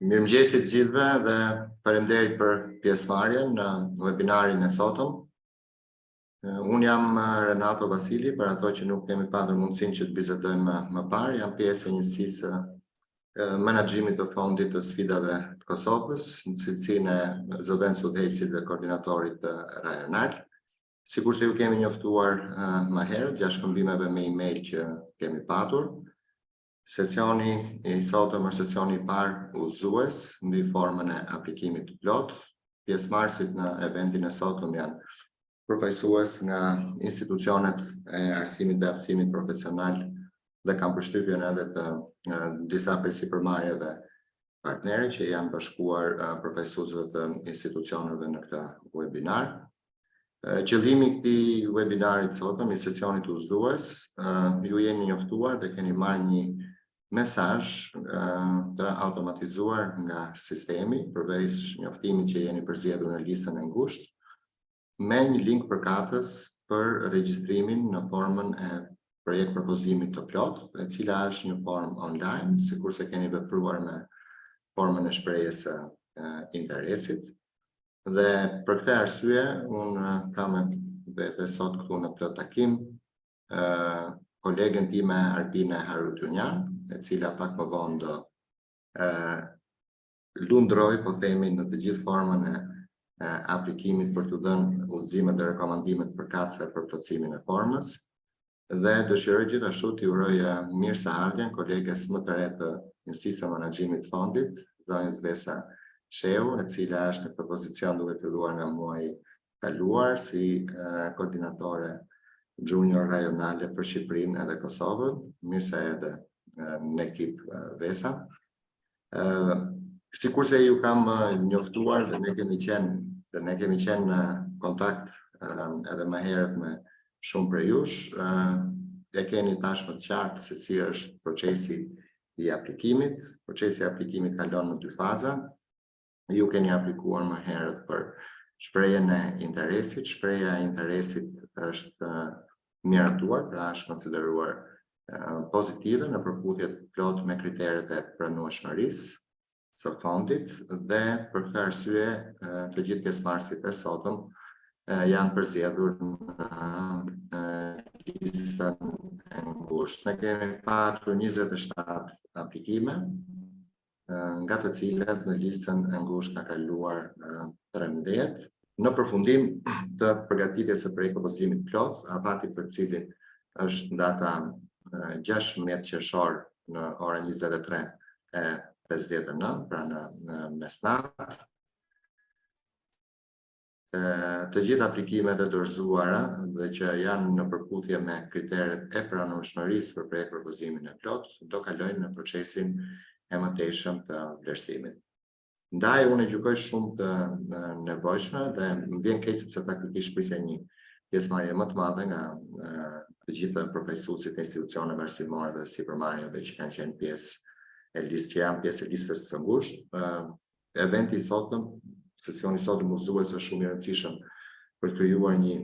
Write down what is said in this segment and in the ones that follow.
Mirëmëngjesit gjithëve dhe faleminderit për pjesëmarrjen në webinarin e sotëm. Unë jam Renato Vasili, për ato që nuk kemi patur mundësinë që të bisedojmë më parë, jam pjesë e njësisë menaxhimit të fondit të sfidave të Kosovës, në cilësinë e zëvendësit udhëheqësit dhe koordinatorit rajonal. Sikur se ju kemi njoftuar më herët, gjatë shkëmbimeve me email që kemi patur. Sesioni i sotëm është sesioni i parë udhëzues mbi formën e aplikimit të plot. Pjesëmarrësit në eventin e sotëm janë përfaqësues nga institucionet e arsimit dhe aftësimit profesional dhe kam përshtypjen edhe të disa prej sipërmarrjeve partnerë që janë bashkuar përfaqësuesve të institucioneve në këtë webinar. Qëllimi i këtij webinari të sotëm, i sesionit udhëzues, ju jeni njoftuar dhe keni marrë një mesazh të automatizuar nga sistemi përveç njoftimit që jeni përzgjedhur në listën e ngushtë, me një link përkatës për regjistrimin në formën e projekt propozimit të plot, e cila është në formë online, sikurse keni vepruar me formën e shprehjes së interesit. Dhe për këtë arsye, unë kam vete sot këtu në këtë takim kolegen time 𝗙𝗶𝗿𝗀𝗲, e cila pak më vonë do lundroj, po themi, në të gjithë formën e aplikimit për të dhënë udhëzimet dhe rekomandimet përkatëse për plotësimin e formës. Dhe dëshiroj gjithashtu t'i uroj mirëseardhjen koleges më të re të njësisë së menaxhimit të fondit, zonjës 𝗧𝗵𝗿, e cila është në këtë pozicion duke filluar nga muaji kaluar si koordinatore junior rajonale për Shqipërinë edhe Kosovën. Mirë se erdhe në ekip 𝗧𝗵𝗿. Sikurse ju kam njoftuar dhe ne kemi qenë në kontakt edhe më herët me shumë prej jush, e keni tashmë të qartë se si është procesi i aplikimit. Procesi i aplikimit kalon në 2 faza. Ju keni aplikuar më herët për shprehjen e interesit. Shprehja e interesit është miratuar, pra është konsideruar pozitive në përputhje plot me kriteret e pranueshmërisë së fondit, dhe për këtë arsye të gjithë pjesëmarrësit e sotëm janë përzgjedhur në listën e ngushtë. Ne kemi patur 27 aplikime, nga të cilat në listën e ngushtë ka kaluar 13. Në përfundim të përgatitjes së projektit propozimit plot, afati për cilin është data 16 qershor në orën 23:59, pra në mesnatë. Të gjithë aplikimet e dorëzuara dhe që janë në përputhje me kriteret e pranueshmërisë për projekt propozimin e plot do kalojnë në procesin e mëtejshëm të vlerësimit. Ndaj unë e gjykoj shumë të nevojshme dhe më vjen keq sepse faktikisht prisja një pjesëmarrje më të madhe nga të gjithë përfaqësuesit e institucioneve arsimore dhe sipërmarrjeve që kanë qenë pjesë e listës së ngushtë. Eventi i sotëm, sesioni i sotëm udhëzues është shumë i rëndësishëm për të krijuar një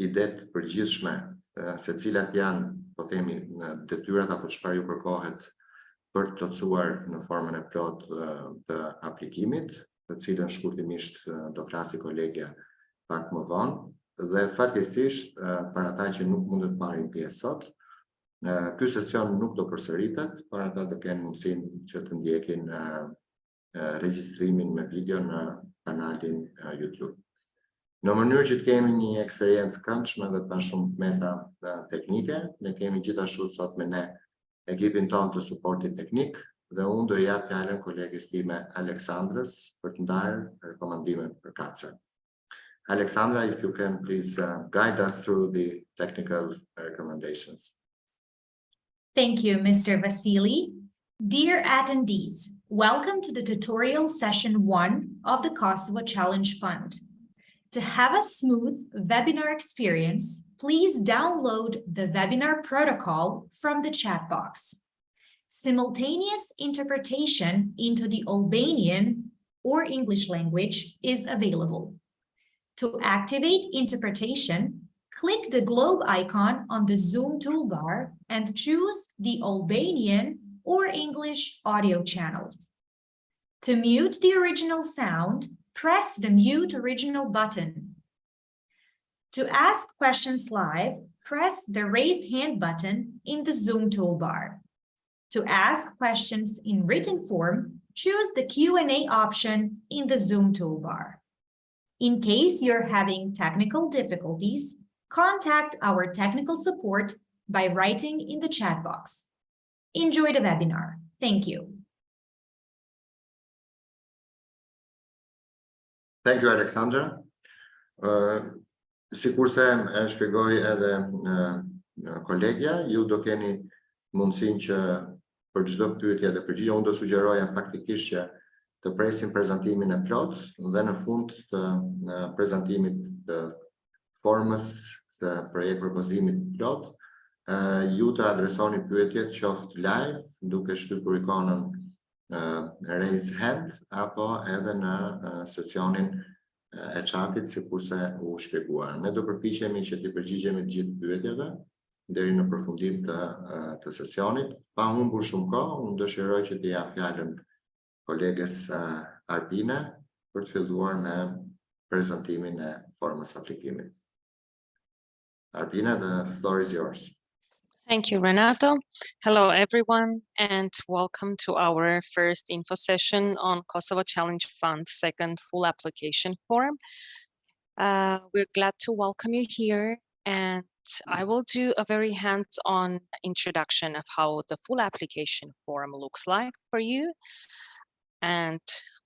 ide të përgjithshme se cilat janë, po themi, detyrat apo çfarë ju kërkohet për të plotësuar në formën e plot të aplikimit, të cilën shkurtimisht do flasi kolegja pak më vonë. Dhe fatkeqësisht, për ata që nuk mund të marrin pjesë sot, Ky sesion nuk do përsëritet, por ata do kenë mundësinë që të ndjekin regjistrimin me video në kanalin YouTube. Në mënyrë që të kemi një eksperiencë këndshme dhe të shumë meta teknike, ne kemi gjithashtu sot me ne ekipin tonë të suportit teknik dhe unë do jap fjalën kolegës time Aleksandrës për të ndarë rekomandimet për 𝗏𝗏𝗏. Alexandra, if you can please guide us through the technical recommendations. Thank you, Mr. Vasily. Dear attendees, welcome to the tutorial session 1 of the Kosovo Challenge Fund. To have a smooth webinar experience, please download the webinar protocol from the chat box. Simultaneous interpretation into the Albanian or English language is available. To activate interpretation, click the globe icon on the Zoom toolbar and choose the Albanian or English audio channels. To mute the original sound, press the Mute Original button. To ask questions live, press the Raise Hand button in the Zoom toolbar. To ask questions in written form, choose the Q&A option in the Zoom toolbar. In case you're having technical difficulties, contact our technical support by writing in the chat box. Enjoy the webinar. Thank you. Thank you, Alexandra. Sikurse e shpjegoi edhe kolegja, ju do keni mundësinë që për çdo pyetje dhe përgjigje unë do sugjeroja faktikisht që të presim prezantimin e plot dhe në fund të prezantimit të formës së projekt propozimit plot, ju të adresoni pyetjet qoftë live duke shtypur ikonën raise hand apo edhe në sesionin e chatit sikurse u shpjeguar. Ne do përpiqemi që të përgjigjemi të gjithë pyetjeve deri në përfundim të sesionit. Pa humbur shumë kohë, unë dëshiroj që të jap fjalën kolegës Arbine për të filluar me prezantimin e formës aplikimit. Arbine, the floor is yours. Thank you, Renato. Hello, everyone, and welcome to our first info session on Kosovo Challenge Fund second full application form. We're glad to welcome you here, and I will do a very hands-on introduction of how the full application form looks like for you and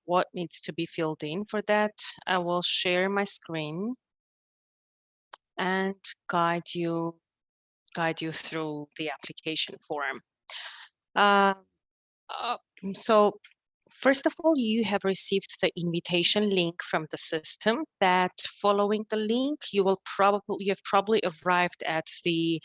what needs to be filled in. For that, I will share my screen and guide you through the application form. So first of all, you have received the invitation link from the system. That following the link, you have probably arrived at the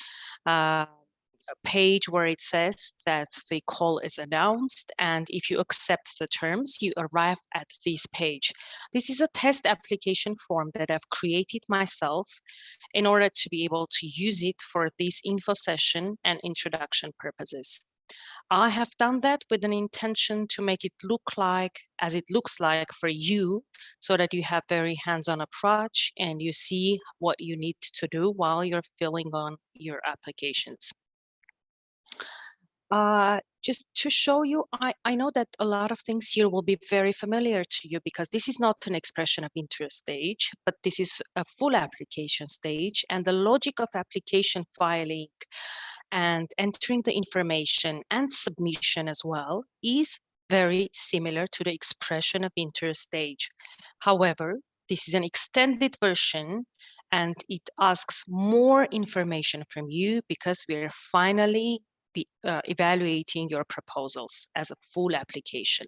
page where it says that the call is announced, and if you accept the terms, you arrive at this page. This is a test application form that I've created myself in order to be able to use it for this info session and introduction purposes. I have done that with an intention to make it look like as it looks like for you, so that you have very hands-on approach and you see what you need to do while you're filling on your applications. Just to show you, I know that a lot of things here will be very familiar to you because this is not an expression of interest stage, but this is a full application stage, and the logic of application filing and entering the information and submission as well is very similar to the expression of interest stage. However, this is an extended version and it asks more information from you because we're finally evaluating your proposals as a full application.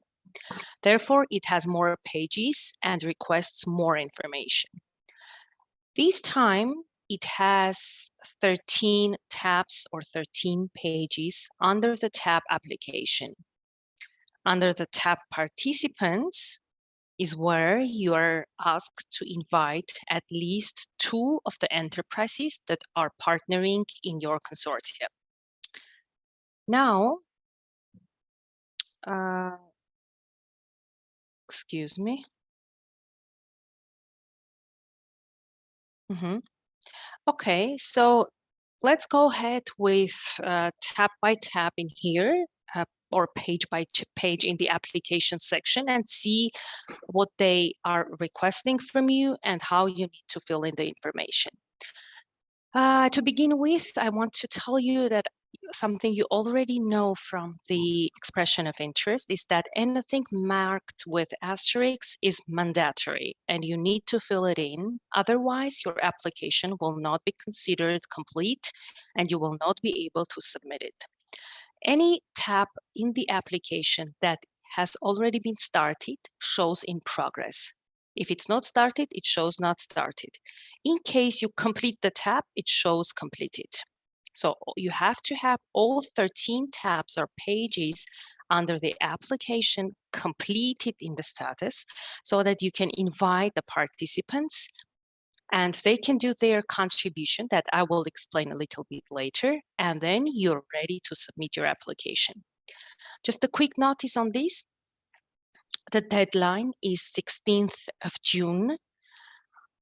Therefore, it has more pages and requests more information. This time, it has 13 tabs or 13 pages under the tab application. Under the tab participants is where you are asked to invite at least 2 of the enterprises that are partnering in your consortium. Now, excuse me. Okay, so let's go ahead with tab by tab in here, or page by page in the application section, and see what they are requesting from you and how you need to fill in the information. To begin with, I want to tell you that something you already know from the expression of interest is that anything marked with asterisks is mandatory and you need to fill it in. Otherwise, your application will not be considered complete and you will not be able to submit it. Any tab in the application that has already been started shows in progress. If it's not started, it shows not started. In case you complete the tab, it shows completed. So you have to have all 13 tabs or pages under the application completed in the status so that you can invite the participants and they can do their contribution that I will explain a little bit later, and then you're ready to submit your application. Just a quick notice on this. The deadline is 16th of June.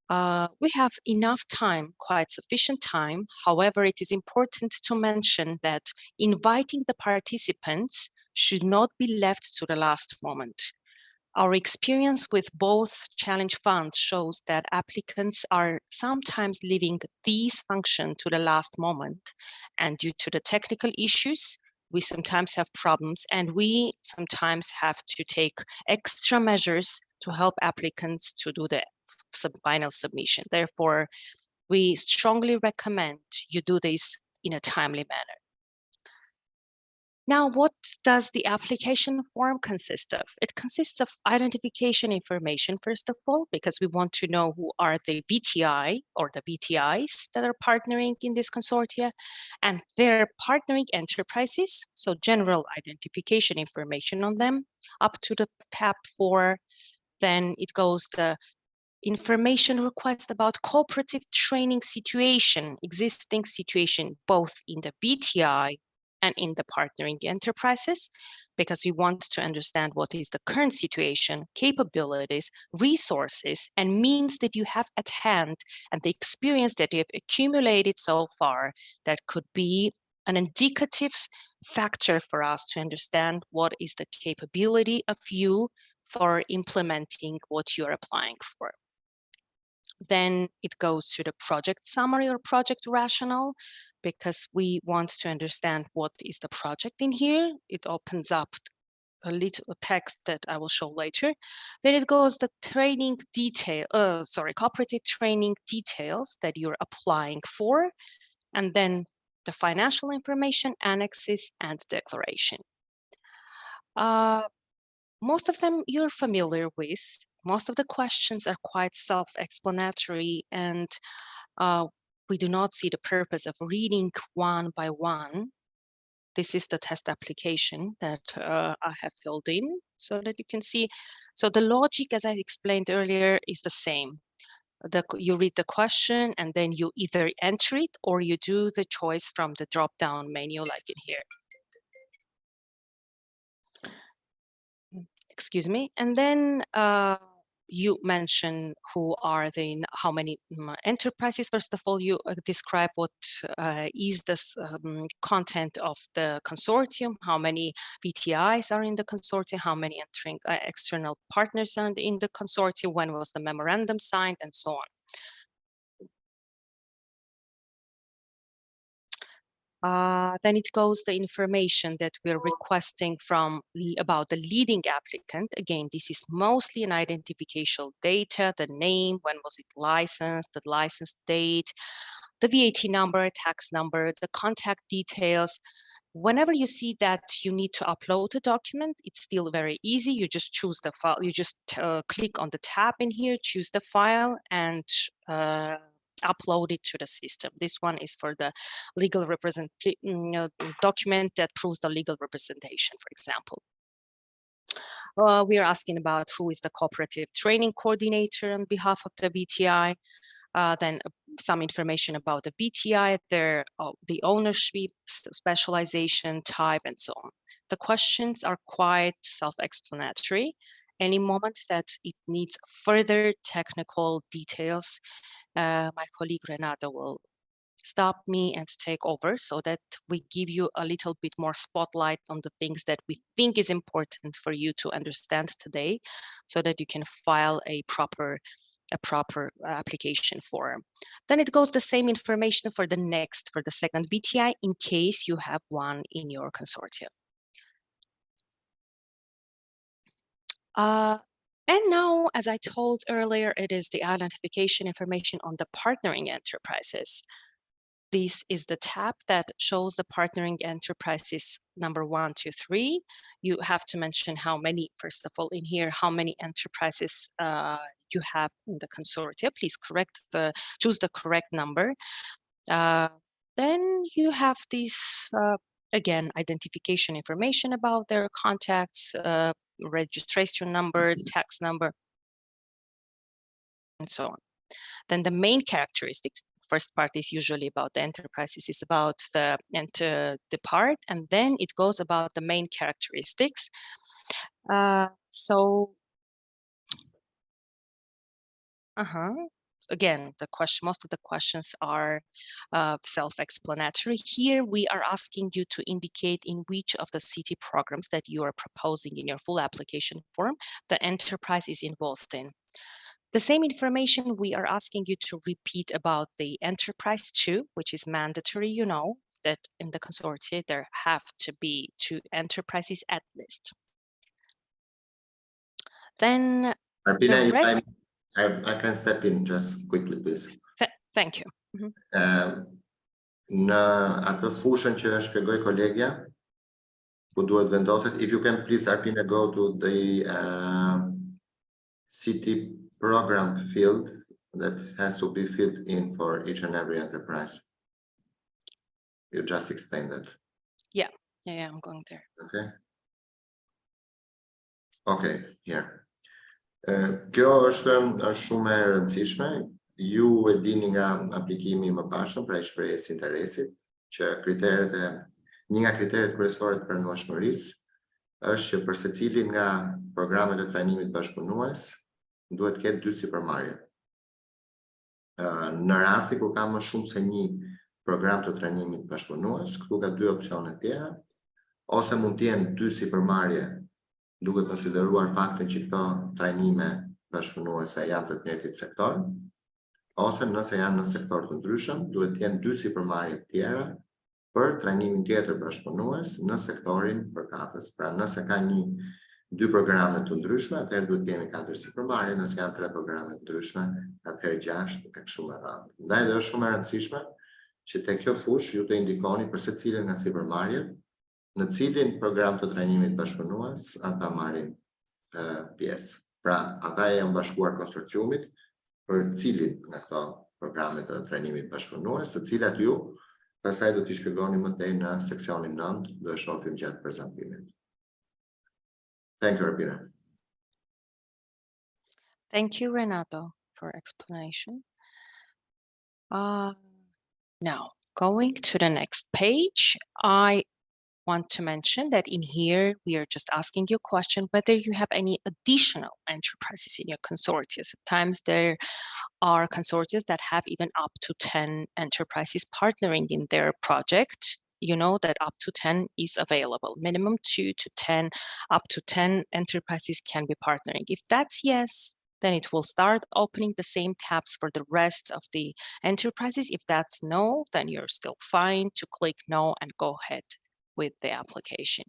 We have enough time, quite sufficient time. However, it is important to mention that inviting the participants should not be left to the last moment. Our experience with both challenge funds shows that applicants are sometimes leaving these functions to the last moment. And due to the technical issues, we sometimes have problems and we sometimes have to take extra measures to help applicants to do the final submission. Therefore, we strongly recommend you do this in a timely manner. Now, what does the application form consist of? It consists of identification information, first of all, because we want to know who are the VTI or the VTIs that are partnering in this consortia and their partnering enterprises. So general identification information on them up to the tab 4. Then it goes the information request about cooperative training situation, existing situation, both in the VTI and in the partnering enterprises, because we want to understand what is the current situation, capabilities, resources, and means that you have at hand, and the experience that you have accumulated so far that could be an indicative factor for us to understand what is the capability of you for implementing what you're applying for. Then it goes to the project summary or project rationale, because we want to understand what is the project in here. It opens up a little text that I will show later. Then it goes the training detail, cooperative training details that you're applying for, and then the financial information, annexes, and declaration. Most of them you're familiar with. Most of the questions are quite self-explanatory, and we do not see the purpose of reading one by one. This is the test application that I have filled in so that you can see. So the logic, as I explained earlier, is the same. You read the question and then you either enter it or you do the choice from the drop-down menu like in here. Excuse me. And then you mention how many enterprises. First of all, you describe what is this content of the consortium, how many VTIs are in the consortium, how many external partners are in the consortium, when was the memorandum signed, and so on. Then it goes the information that we're requesting about the leading applicant. Again, this is mostly an identification data, the name, when was it licensed, the license date, the VAT number, tax number, the contact details. Whenever you see that you need to upload a document, it's still very easy. You just choose the file, you just click on the tab in here, choose the file, and upload it to the system. This one is for the legal document that proves the legal representation, for example. We are asking about who is the cooperative training coordinator on behalf of the VTI. Then some information about the VTI, the ownership, specialization, type, and so on. The questions are quite self-explanatory. Any moment that it needs further technical details, my colleague Renata will stop me and take over so that we give you a little bit more spotlight on the things that we think is important for you to understand today so that you can file a proper application form. Then it goes the same information for the second BTI in case you have one in your consortium. And now, as I told earlier, it is the identification information on the partnering enterprises. This is the tab that shows the partnering enterprises number 1, 2, 3. You have to mention how many, first of all, in here, how many enterprises you have in the consortia. Please choose the correct number. Then you have this, again, identification information about their contacts, registration number, tax number, and so on. Then the main characteristics. First part is usually about the enterprises, is about the part, and then it goes about the main characteristics. Again, most of the questions are self-explanatory. Here we are asking you to indicate in which of the city programs that you are proposing in your full application form the enterprise is involved in. The same information we are asking you to repeat about the enterprise 2, which is mandatory. You know that in the consortia there have to be 2 enterprises at least. Then 𝗵𝗵, I can step in just quickly, please. Thank you. Në atë fushën që shpjegoi kolegja, ku duhet vendoset, if you can please, 𝗵𝗵, go to the city program field that has to be filled in for each and every enterprise. You just explained that. Yeah, I'm going there. Okay, here. Kjo është shumë e rëndësishme. Ju e dini nga aplikimi më parshëm, pra i shprehjes interesit, që një nga kriteret kryesore të pranueshmërisë është që për secilin nga programet e trajnimit bashkëpunues duhet të ketë 2 sipërmarrje. Në rasti kur ka më shumë se një program të trajnimit bashkëpunues, këtu ka 2 opsione tjera, ose mund të jenë 2 sipërmarrje duke konsideruar faktin që këto trajnime bashkëpunuese janë të të njëjtit sektor, ose nëse janë në sektor të ndryshëm, duhet të jenë 2 sipërmarrje tjera për trajnimin tjetër bashkëpunues në sektorin përkatës. Pra nëse ka 2 programe të ndryshme, atëherë duhet të kemi 4 sipërmarrje, nëse janë 3 programe të ndryshme, atëherë 6 e kështu me radhë. Ndaj është shumë e rëndësishme që te kjo fushë ju të indikoni për secilin nga sipërmarrjet në cilin program të trajnimit bashkëpunues ata marrin pjesë. Pra, ata janë bashkuar konsorciumit për cilin nga këto programe të trajnimit bashkëpunues, të cilat ju pastaj do t'i shpjegoni më tej në seksionin 9, do e shohim gjatë prezantimit. Thank you, 𝗵𝗵. Thank you, Renato, for explanation. Now, going to the next page, I want to mention that in here, we are just asking you a question whether you have any additional enterprises in your consortia. Sometimes there are consortia that have even up to 10 enterprises partnering in their project. You know that up to 10 is available. Minimum 2 to 10, up to 10 enterprises can be partnering. If that's yes, then it will start opening the same tabs for the rest of the enterprises. If that's no, then you're still fine to click no and go ahead with the application.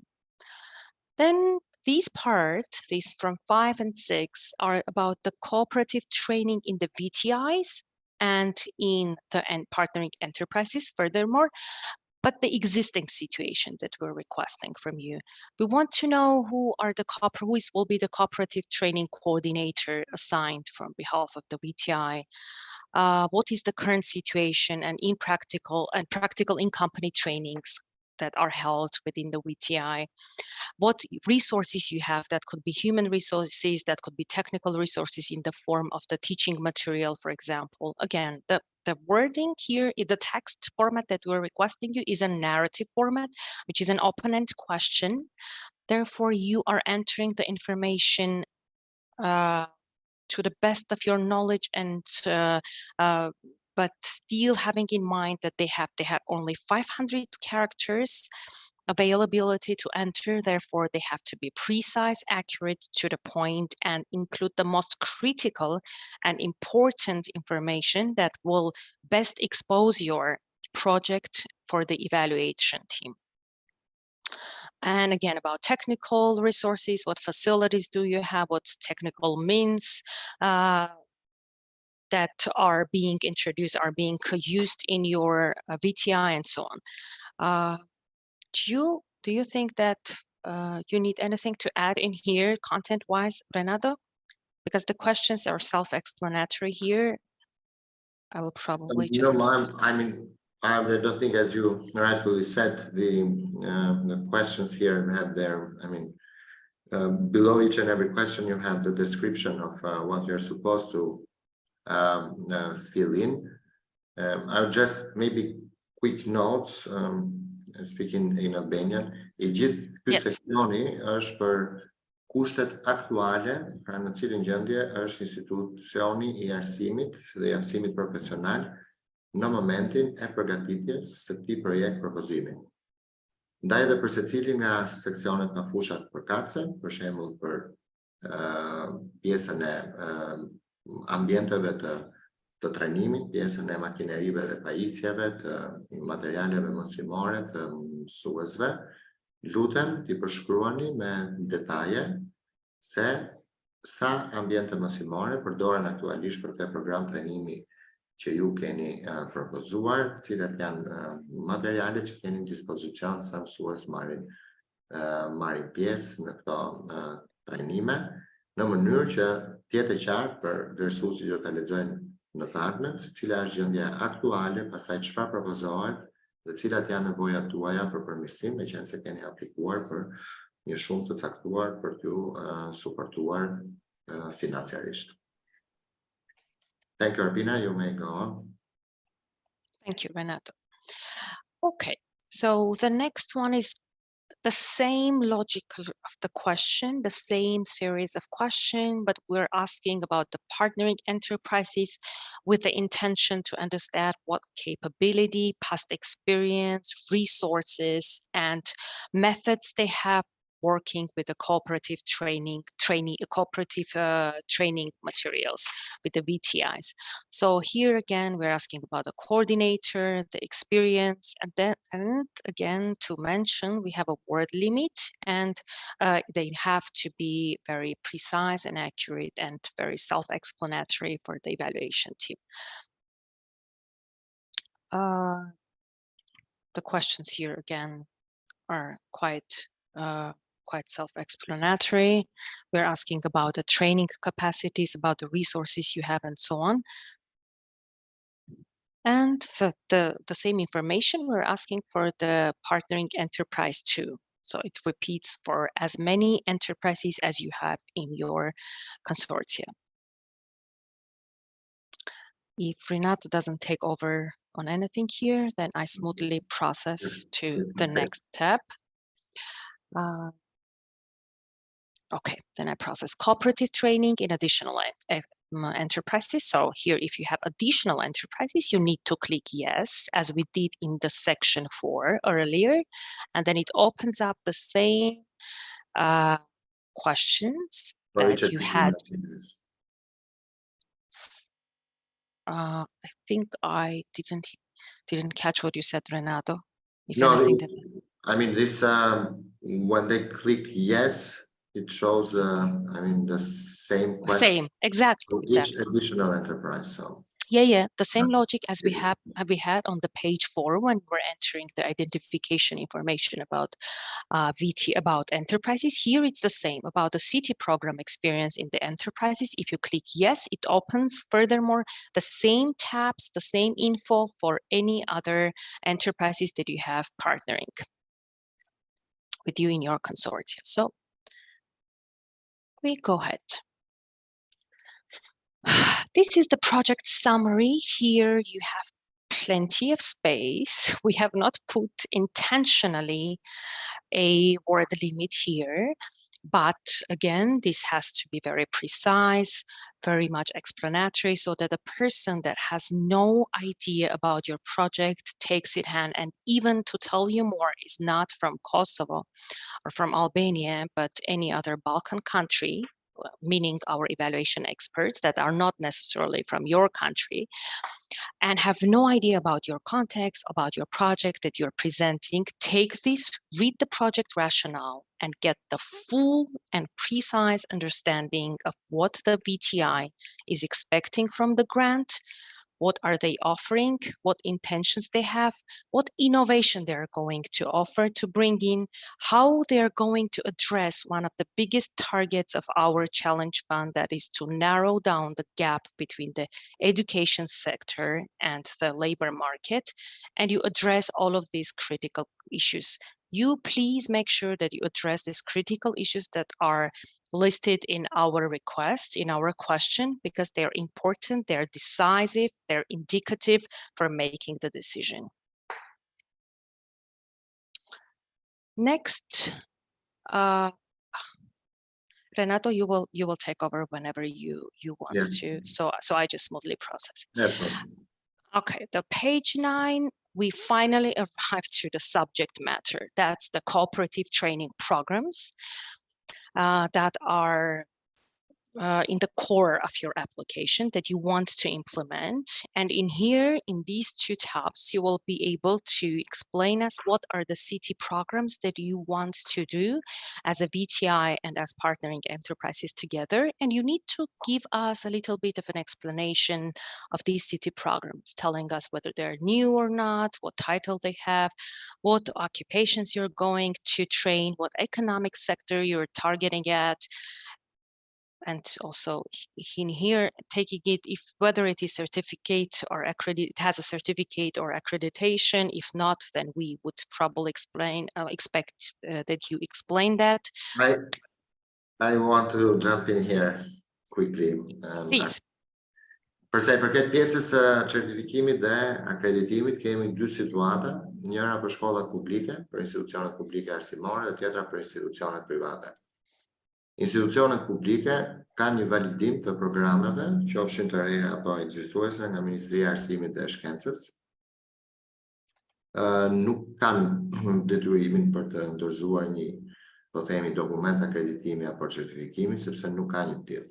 Then these from 5 and 6 are about the cooperative training in the BTIs and in the partnering enterprises furthermore, but the existing situation that we're requesting from you. We want to know who will be the cooperative training coordinator assigned from behalf of the BTI. What is the current situation and practical in-company trainings that are held within the WTI, what resources you have that could be human resources, that could be technical resources in the form of the teaching material, for example. Again, the wording here, the text format that we're requesting you is a narrative format, which is an open-end question. Therefore, you are entering the information to the best of your knowledge and but still having in mind that they have only 500 characters availability to enter. Therefore, they have to be precise, accurate, to the point, and include the most critical and important information that will best expose your project for the evaluation team. And again, about technical resources, what facilities do you have, what technical means that are being introduced, are being used in your VTI, and so on. Do you think that you need anything to add in here content-wise, Renato? Because the questions are self-explanatory here. I will probably just... No, I don't think, as you rightfully said, the questions here have their, below each and every question, you have the description of what you're supposed to fill in. I'll just maybe quick notes, speaking in Albanian. E gjithë ky seksioni është për kushtet aktuale, pra në cilin gjendje është institucioni I arsimit dhe I arsimit profesional në momentin e përgatitjes së këtij projekt propozimi. Ndaj edhe për secilin nga seksionet në fushat përkatëse, për shembull për pjesën e ambienteve të trajnimit, pjesën e makinerive dhe pajisjeve, të materialeve mësimore të mësuesve, lutem t'i përshkruani me detaje se sa ambiente mësimore përdoren aktualisht për këtë program trajnimi që ju keni propozuar, cilat janë materialet që keni në dispozicion sa mësues marrin pjesë në këto trajnime, në mënyrë që t'jetë qartë për vlerësuesit që ta lexojnë në të ardhmen, se cila është gjendja aktuale, pastaj çfarë propozohet dhe cilat janë nevojat tuaja për përmirësim, meqense se keni aplikuar për një shumë të caktuar për t'ju suportuar financiarisht. Thank you, Arpina. You may go on. Thank you, Renato. Okay, so the next one is the same logic of the question, the same series of questions, but we're asking about the partnering enterprises with the intention to understand what capability, past experience, resources, and methods they have working with the cooperative training materials with the VTIs. So here again, we're asking about the coordinator, the experience, and again, to mention, we have a word limit, and they have to be very precise and accurate and very self-explanatory for the evaluation team. The questions here again are quite self-explanatory. We're asking about the training capacities, about the resources you have, and so on. And the same information, we're asking for the partnering enterprise too. So it repeats for as many enterprises as you have in your consortium. If Renato doesn't take over on anything here, then I smoothly process to the next step. Okay, then I process cooperative training in additional enterprises. So here, if you have additional enterprises, you need to click yes, as we did in the section 4 earlier. And then it opens up the same questions that you had. I think I didn't catch what you said, Renato. This when they click yes, it shows the same question. Same, exactly. Each additional enterprise. So yeah, the same logic as we had on the page 4 when we're entering the identification information about about enterprises. Here it's the same about the city program experience in the enterprises. If you click yes, it opens furthermore the same tabs, the same info for any other enterprises that you have partnering with you in your consortium. So we go ahead. This is the project summary. Here you have plenty of space. We have not put intentionally a word limit here, But again, this has to be very precise, very much explanatory, so that the person that has no idea about your project takes it hand, and even to tell you more is not from Kosovo or from Albania, but any other Balkan country, meaning our evaluation experts that are not necessarily from your country, and have no idea about your context, about your project that you're presenting, take this, read the project rationale, and get the full and precise understanding of what the VTI is expecting from the grant, what are they offering, what intentions they have, what innovation they're going to offer to bring in, how they're going to address one of the biggest targets of our challenge fund, that is to narrow down the gap between the education sector and the labor market, and you address all of these critical issues. You please make sure that you address these critical issues that are listed in our request, in our question, because they're important, they're decisive, they're indicative for making the decision. Next, Renato, you will take over whenever you want to. So I just smoothly process. No problem. Okay, the page 9, we finally arrived to the subject matter. That's the cooperative training programs that are in the core of your application that you want to implement. And in here, in these 2 tabs, you will be able to explain us what are the city programs that you want to do as a VTI and as partnering enterprises together. And you need to give us a little bit of an explanation of these city programs, telling us whether they're new or not, what title they have, what occupations you're going to train, what economic sector you're targeting at, and also in here taking it if whether it is certificate or it has a certificate or accreditation. If not, then we would probably expect that you explain that. I want to jump in here quickly. Please. Për sa i përket pjesës së certifikimit dhe akreditimit, kemi 2 situata, njëra për shkollat publike, për institucionet publike arsimore, dhe tjetra për institucionet private. Institucionet publike kanë një validim të programeve, qofshin të reja apo ekzistuese nga Ministria e Arsimit dhe Shkencës. Nuk kanë detyrimin për të ndërzuar një, po themi, dokument akreditimi apo certifikimi, sepse nuk ka një tillë.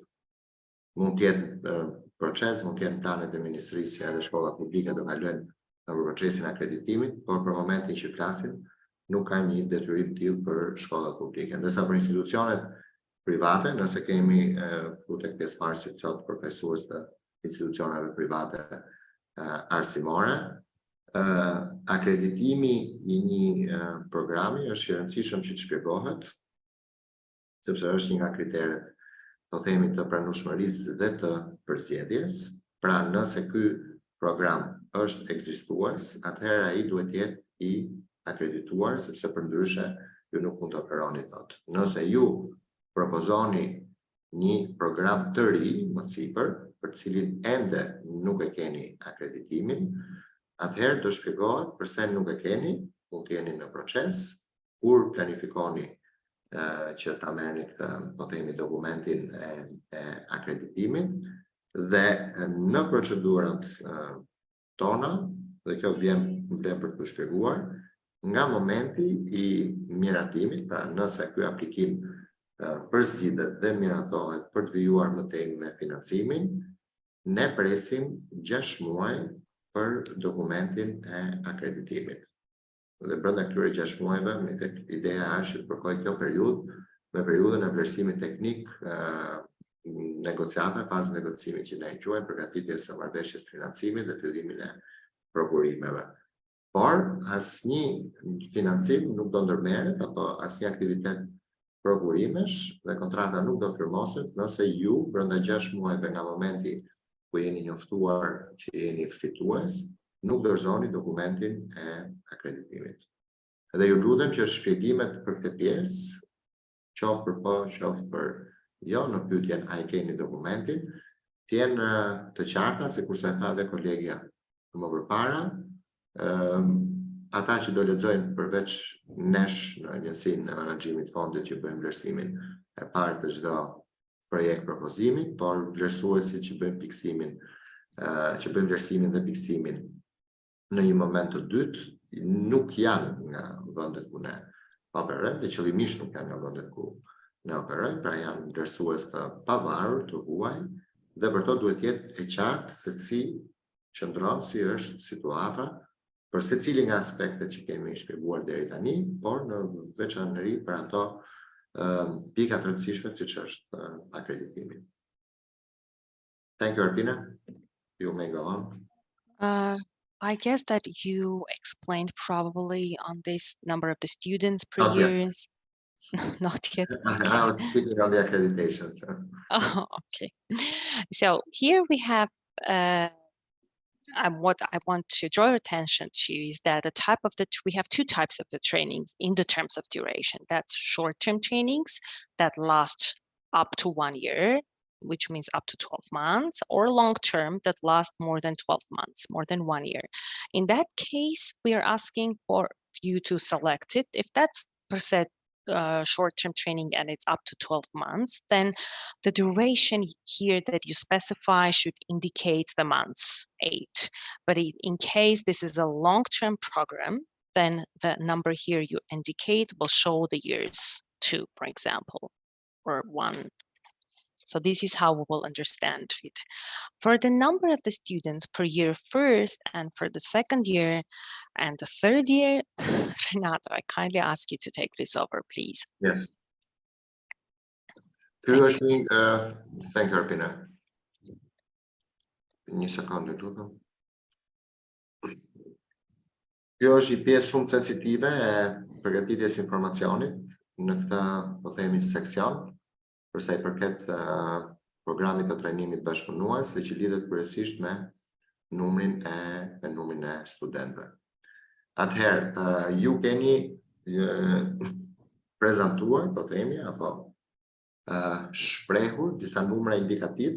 Mund të jetë proces, mund të jenë planet e Ministrisë dhe shkollat publike do kalojnë në procesin e akreditimit, por për momentin që flasim, nuk ka një detyrim tillë për shkollat publike. Ndërsa për institucionet private, nëse kemi tek pjesëmarrësit sot profesorës të institucioneve private arsimore, akreditimi i një programi është i rëndësishëm që të shpjegohet, sepse është një nga kriteret, po themi, të pranueshmërisë dhe të përzgjedhjes. Pra, nëse ky program është ekzistues, atëherë ai duhet të jetë i akredituar, sepse përndryshe ju nuk mund të operoni dot. Nëse ju propozoni një program të ri, më sipër, për cilin ende nuk e keni akreditimin, atëherë do shpjegohet pse nuk e keni, mund të jeni në proces, kur planifikoni që ta merrni këtë, po themi, dokumentin e akreditimit, dhe në procedurat tona, dhe kjo vjen për të shpjeguar, nga momenti i miratimit, pra nëse ky aplikim përzgjidhet dhe miratohet për të vijuar më tej me financimin, ne presim 6 muaj për dokumentin e akreditimit. Dhe brenda këtyre 6 muajve, ideja është të përkoj kjo periudhë me periudhën e vlerësimit teknik, negociata, fazë negocimi që ne e quajmë, përgatitjes së marrëveshjes financimit dhe fillimin e prokurimeve. Por asnjë financim nuk do ndërmerret apo asnjë aktivitet prokurimesh dhe kontrata nuk do firmoset nëse ju brenda 6 muajve nga momenti ku jeni njoftuar që jeni fitues, nuk dorëzoni dokumentin e akreditimit. Dhe ju lutem që shpjegimet për këtë pjesë, qoftë për po, qoftë për jo, në pyetjen a i keni dokumentin, të jenë të qarta, sikurse e tha dhe kolegja më përpara, ata që do lexojnë përveç nesh në Agjencinë e Menaxhimit të Fondit që bëjmë vlerësimin e parë të çdo projekt propozimi, por vlerësuesit që bëjnë piksimin, që bëjnë vlerësimin dhe piksimin në një moment të dytë nuk janë nga vendet ku ne operojmë, dhe qëllimisht nuk janë nga vendet ku ne operojmë, pra janë vlerësues të pavarur, të huaj, dhe për to duhet jetë e qartë se si qëndron, si është situata për secili nga aspektet që kemi shpjeguar deri tani, por në veçanëri për ato pika të rëndësishme siç është akreditimi. Thank you, Arpina. You may go on. I guess that you explained probably on this number of the students per Not yet. year. Not yet. I was speaking on the accreditation. So. Oh, okay. So here we have what I want to draw your attention to is that we have two types of the trainings in the terms of duration. That's short-term trainings that last up to 1 year, which means up to 12 months, or long-term that last more than 12 months, more than 1 year. In that case, we are asking for you to select it. If that's per se short-term training and it's up to 12 months, then the duration here that you specify should indicate the months, 8. But in case this is a long-term program, then the number here you indicate will show the years, 2, for example, or 1. So this is how we will understand it. For the number of the students per year first, and for the second year and the third year, Renato, I kindly ask you to take this over, please. Yes. Thank you, Arpina. Një sekondë tutto. Kjo është një pjesë shumë sensitive e përgatitjes informacionit në këtë, po themi, seksion, përsa i përket programit të trajnimit bashkëpunues, që lidhet kryesisht me numrin e studentëve. Atëherë, ju keni prezantuar, po themi, apo shprehur disa numra indikativ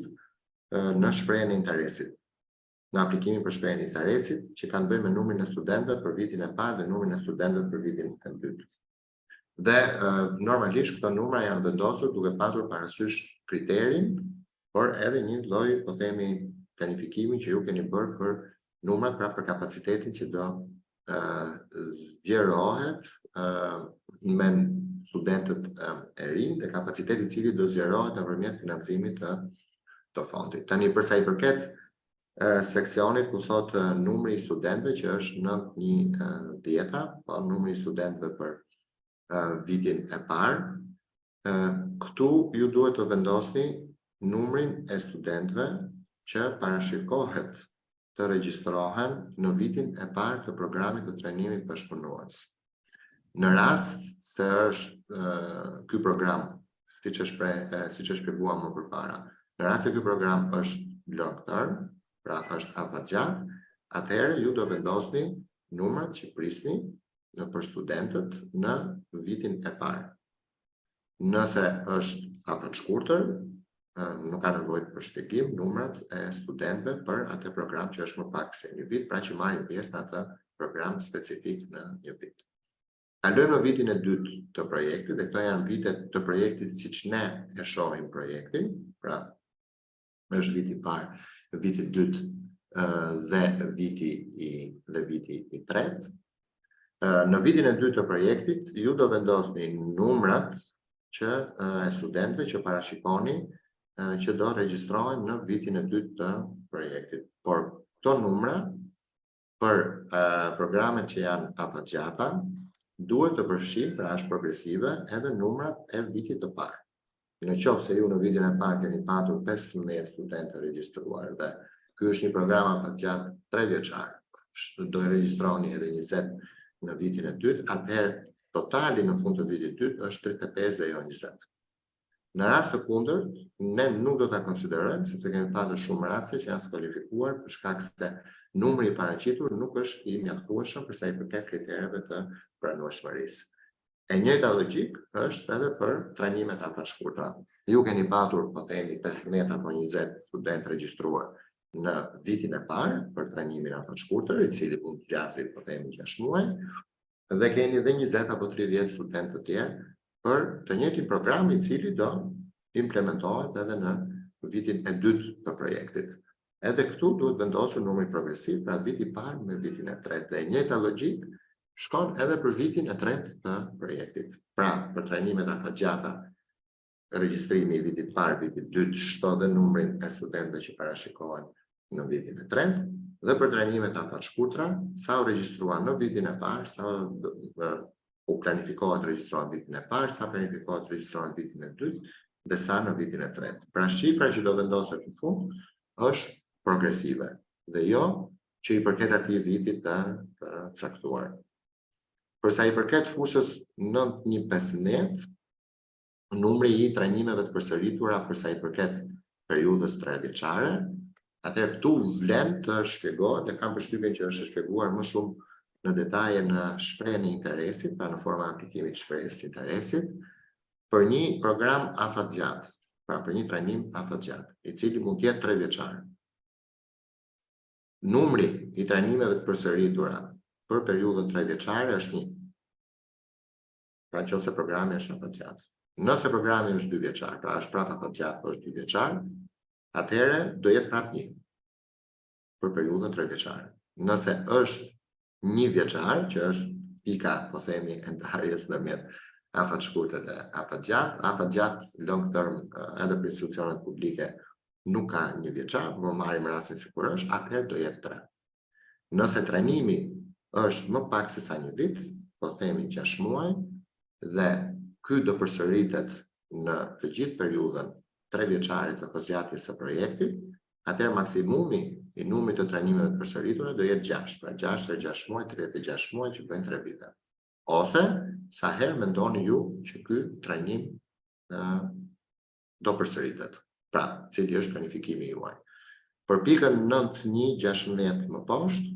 në shprehjen e interesit, në aplikimin për shprehjen e interesit, që kanë bëjë me numrin e studentëve për vitin e parë dhe numrin e studentëve për vitin e dytë. Dhe normalisht këto numra janë vendosur duke patur parasysh kriterin, por edhe një lloj, po themi, planifikimi që ju keni bërë për numrat, pra për kapacitetin që do zgjerohet me studentët e rinj dhe kapaciteti i cili do zgjerohet nëpërmjet financimit të fondit. Tani përsa i përket seksionit ku thot numri i studentëve që është në një dieta, po numri i studentëve për vitin e parë, këtu ju duhet të vendosni numrin e studentëve që parashikohet të regjistrohen në vitin e parë të programit të trajnimit bashkëpunues. Në rast se është ky program, siç e shpjeguam më përpara, në rast se ky program është long term, pra është afatgjat, atëherë ju do vendosni numrat që prisni për studentët në vitin e parë. Nëse është afatshkurtër, nuk ka nevojë për shpjegim numrat e studentëve për atë program që është më pak se një vit, pra që marrin pjesë në atë program specifik në një vit. Kalojmë në vitin e dytë të projektit, dhe këto janë vitet të projektit siç ne e shohim projektin, pra është viti i parë, viti i dytë dhe viti i tretë. Në vitin e dytë të projektit, ju do vendosni numrat e studentëve që parashikoni që do regjistrohen në vitin e dytë të projektit. Por këto numra për programet që janë afatgjata duhet të përfshin, pra është progresive, edhe numrat e vitit të parë. Në qoftë se ju në vitin e parë keni patur 15 studentë regjistruar dhe ky është një program afatgjat 3 vjeçar, do regjistroheni edhe 20 në vitin e dytë, atëherë totali në fund të vitit të dytë është 35 dhe jo 20. Në rast të kundërt, ne nuk do ta konsiderojmë, sepse kemi pasur shumë raste që janë skualifikuar për shkak se numri i paraqitur nuk është i mjaftueshëm për sa i përket kritereve të pranueshmërisë. E njëjta logjik është edhe për trajnimet afatshkurtra. Ju keni patur, po themi, 15 apo 20 studentë regjistruar në vitin e parë për trajnimin afatshkurtër, i cili mund të zgjasë, po themi, 6 muaj, dhe keni edhe 20 apo 30 studentë të tjerë për të njëjtin program I cili do implementohet edhe në vitin e dytë të projektit. Edhe këtu duhet vendosur numri progresiv pra viti I parë me vitin e tretë. Dhe e njëjta logjik shkon edhe për vitin e tretë të projektit. Pra, për trajnimet afatgjata, regjistrimi I vitit parë, vitit dytë, shto dhe numrin e studentëve që parashikohen në vitin e tretë, dhe për trajnimet afatshkurtra, sa u regjistruan në vitin e parë, sa u planifikohet regjistruan në vitin e parë, sa planifikohet regjistruan në vitin e dytë, dhe sa në vitin e tretë. Pra shifra që do vendoset në fund është progresive, dhe jo që I përket atij vitit të caktuar. Përsa I përket fushës 9115, numri I trajnimeve të përsëritura përsa I përket periudhës 3 vjeçare, atëherë këtu vlen të shpjegohet dhe kam përshtypjen që është shpjeguar më shumë në detaje në shprehjen e interesit, pra në forma aplikimit të shprehjes së interesit, për një program afatgjat, pra për një trajnim afatgjat, I cili mund të jetë 3 vjeçar. Numri I trajnimeve të përsëritura për periudhën 3 vjeçare është 1. Pra nëse programi është afatgjat. Nëse programi është 2 vjeçar, pra është prapë afatgjat, por është 2 vjeçar, atëherë do jetë prapë 1 për periudhën 3 vjeçare. Nëse është 1 vjeçar, që është pika, po themi, e ndarjes ndërmjet afatshkurtër dhe afatgjat long term edhe për institucionet publike nuk ka 1 vjeçar, por marrim rastin sikur është, atëherë do jetë 3. Nëse trajnimi është më pak se sa 1 vit, po themi 6 muaj, dhe ky do përsëritet në të gjithë periudhën 3 vjeçare të kozjatjes së projektit, atëherë maksimumi I numrit të trajnimeve të përsëritura do jetë 6, pra 6 × 6 muaj, 36 muaj që bëjnë 3 vite. Ose sa herë mendoni ju që ky trajnim do përsëritet. Pra, cili është planifikimi juaj. Për pikën 9116 më poshtë,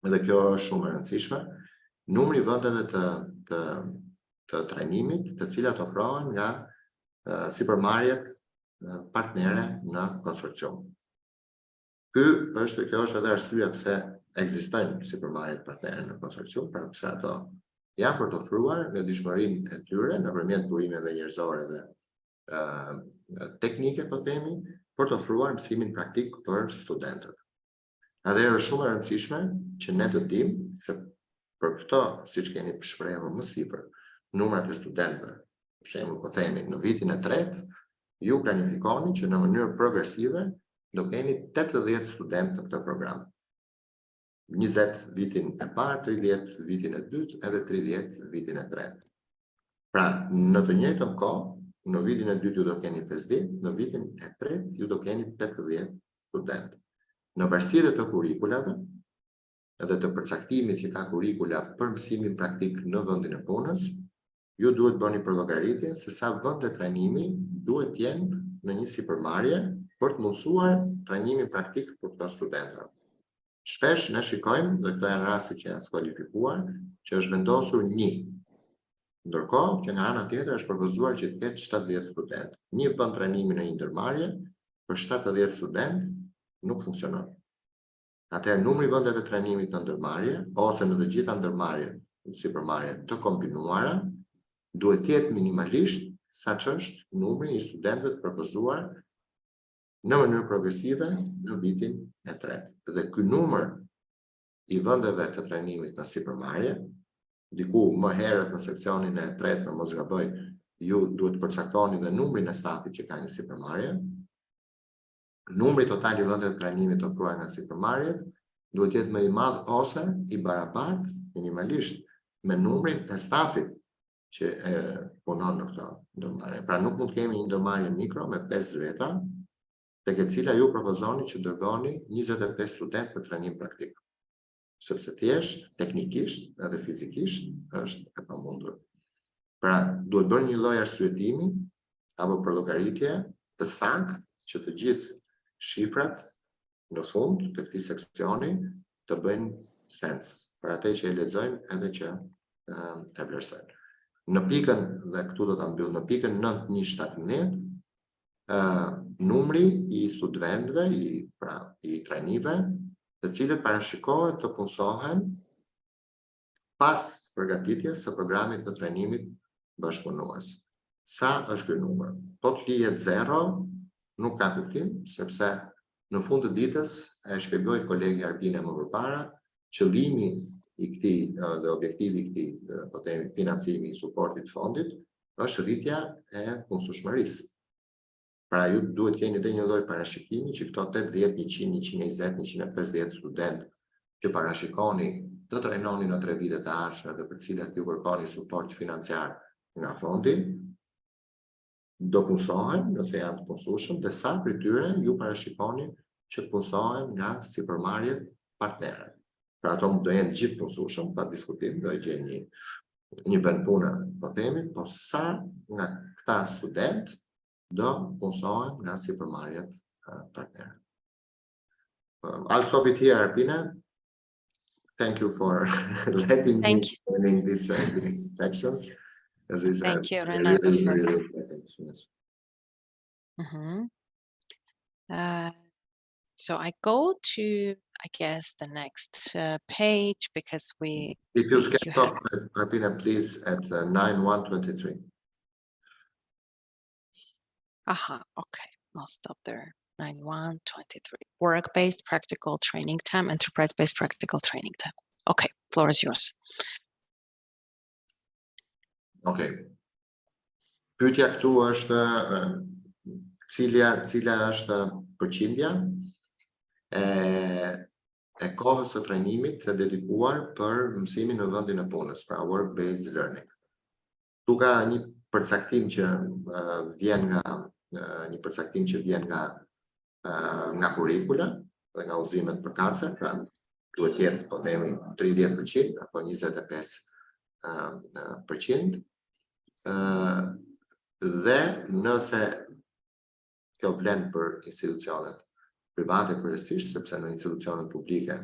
edhe kjo është shumë e rëndësishme, numri vendeve të trajnimit, të cilat ofrohen nga sipërmarrjet partnere në konsorcium. Kjo është edhe arsyeja pse ekzistojnë sipërmarrjet partnere në konsorcium, pra pse ato janë për të ofruar nga dishmërinë e tyre nëpërmjet burimeve njerëzore dhe teknike, po themi, për të ofruar mësimin praktik për studentët. Atëherë është shumë e rëndësishme që ne të dimë se për këto, siç keni shprehur më sipër, numrat e studentëve, për shembull, po themi, në vitin e tretë, ju planifikoni që në mënyrë progresive do keni 80 studentë në këtë program. 20 vitin e parë, 30 vitin e dytë, edhe 30 vitin e tretë. Pra, në të njëjtën kohë, në vitin e dytë ju do keni 50, në vitin e tretë ju do keni 80 studentë. Në varësi të kurikulave, edhe të përcaktimit që ka kurikula për mësimin praktik në vendin e punës, ju duhet bëni përllogaritje se sa vende trajnimi duhet të jenë në një sipërmarrje për të mundësuar trajnimin praktik për këto studentë. Shpesh ne shikojmë, dhe këto janë raste që janë skualifikuar, që është vendosur 1. Ndërkohë që nga ana tjetër është propozuar që të ketë 70 studentë. Një vend trajnimi në një ndërmarrje për 70 studentë nuk funksionon. Atëherë numri vendeve trajnimit në ndërmarrje ose në të gjitha ndërmarrjet, sipërmarrje të kombinuara, duhet të jetë minimalisht saç është numri I studentëve të propozuar në mënyrë progresive në vitin e tretë. Dhe ky numër I vendeve të trajnimit në sipërmarrje, diku më herët në seksionin e tretë, në mos gaboj, ju duhet të përcaktoni dhe numrin e stafit që ka një sipërmarrje. Numri total I vendeve të trajnimit ofruar nga sipërmarrjet duhet jetë më I madh ose I barabartë minimalisht me numrin e stafit që punon në këto ndërmarrje. Pra nuk mund të kemi një ndërmarrje mikro me 5 zveta, tek e cila ju propozoni që dërgoni 25 studentë për trajnim praktik. Sepse thjesht, teknikisht edhe fizikisht është e pamundur. Pra, duhet bërë një lloj arsyetimi apo përllogaritje të saktë që të gjithë shifrat në fund të këtij seksioni të bëjnë sens për atë që e lexojnë edhe që e vlerësojnë. Në pikën, dhe këtu do ta mbyll, në pikën 9117, numri I studentëve, I trajnive, të cilët parashikohet të punësohen pas përgatitjes së programit të trajnimit bashkëpunues. Sa është ky numër? Po të lihet 0, nuk ka kuptim, sepse në fund të ditës e shpjegoi kolegi Arbine më përpara, qëllimi i këtij dhe objektivi i këtij po themi financimi i suportit fondit është rritja e punësueshmërisë. Pra ju duhet keni edhe një lloj parashikimi që këto 80, 100, 120, 150 student që parashikoni të trajnoni në 3 vitet e ardhshme dhe për cilat ju kërkoni suport financiar nga fondi, do punësohen nëse janë të punësueshëm, dhe sa prej tyre ju parashikoni që të punësohen nga sipërmarrjet partnere. Pra ato do jenë gjithë punësueshëm, pa diskutim, do e gjejnë një vend pune, po themi, po sa nga këta student do punësohen nga sipërmarrjet partnere. I'll stop it here, Arpina. Thank you for letting me in these sections. As I said, thank you, Renato. really important. Yes. So I go to, I guess, the next page because we. If you can stop, Arpina, please, at 9.1.23. Okay, I'll stop there. 9.1.23. Work-based practical training time, enterprise-based practical training time. Okay, floor is yours. Okay. Pyetja këtu është cila është përqindja e kohës së trajnimit të dedikuar për mësimin në vendin e punës, pra work-based learning. Tu ka një përcaktim që vjen nga kurrikula dhe nga udhëzimet përkatëse, pra duhet të jetë po themi 30% apo 25%. Dhe nëse kjo vlen për institucionet private kryesisht, sepse në institucionet publike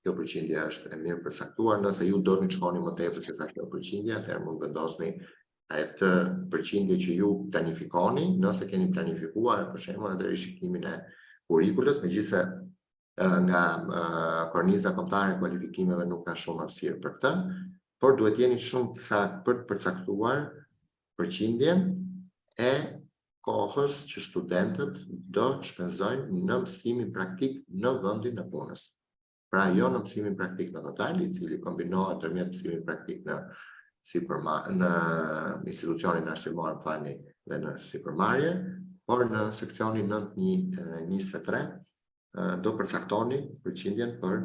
kjo përqindje është e mirë përcaktuar, nëse ju do të shkoni më tepër se sa kjo përqindje, atëherë mund vendosni atë përqindje që ju planifikoni, nëse keni planifikuar për shembull edhe rishikimin e kurrikulës, megjithëse nga korniza kombëtare e kualifikimeve nuk ka shumë hapësirë për këtë, por duhet jeni shumë të saktë për të përcaktuar përqindjen e kohës që studentët do shpenzojnë në mësimin praktik në vendin e punës. Pra jo në mësimin praktik në total, i cili kombinohet ndërmjet mësimit praktik në institucionin arsimor dhe në sipërmarrje, por në seksionin 9.1.23 do përcaktoni përqindjen për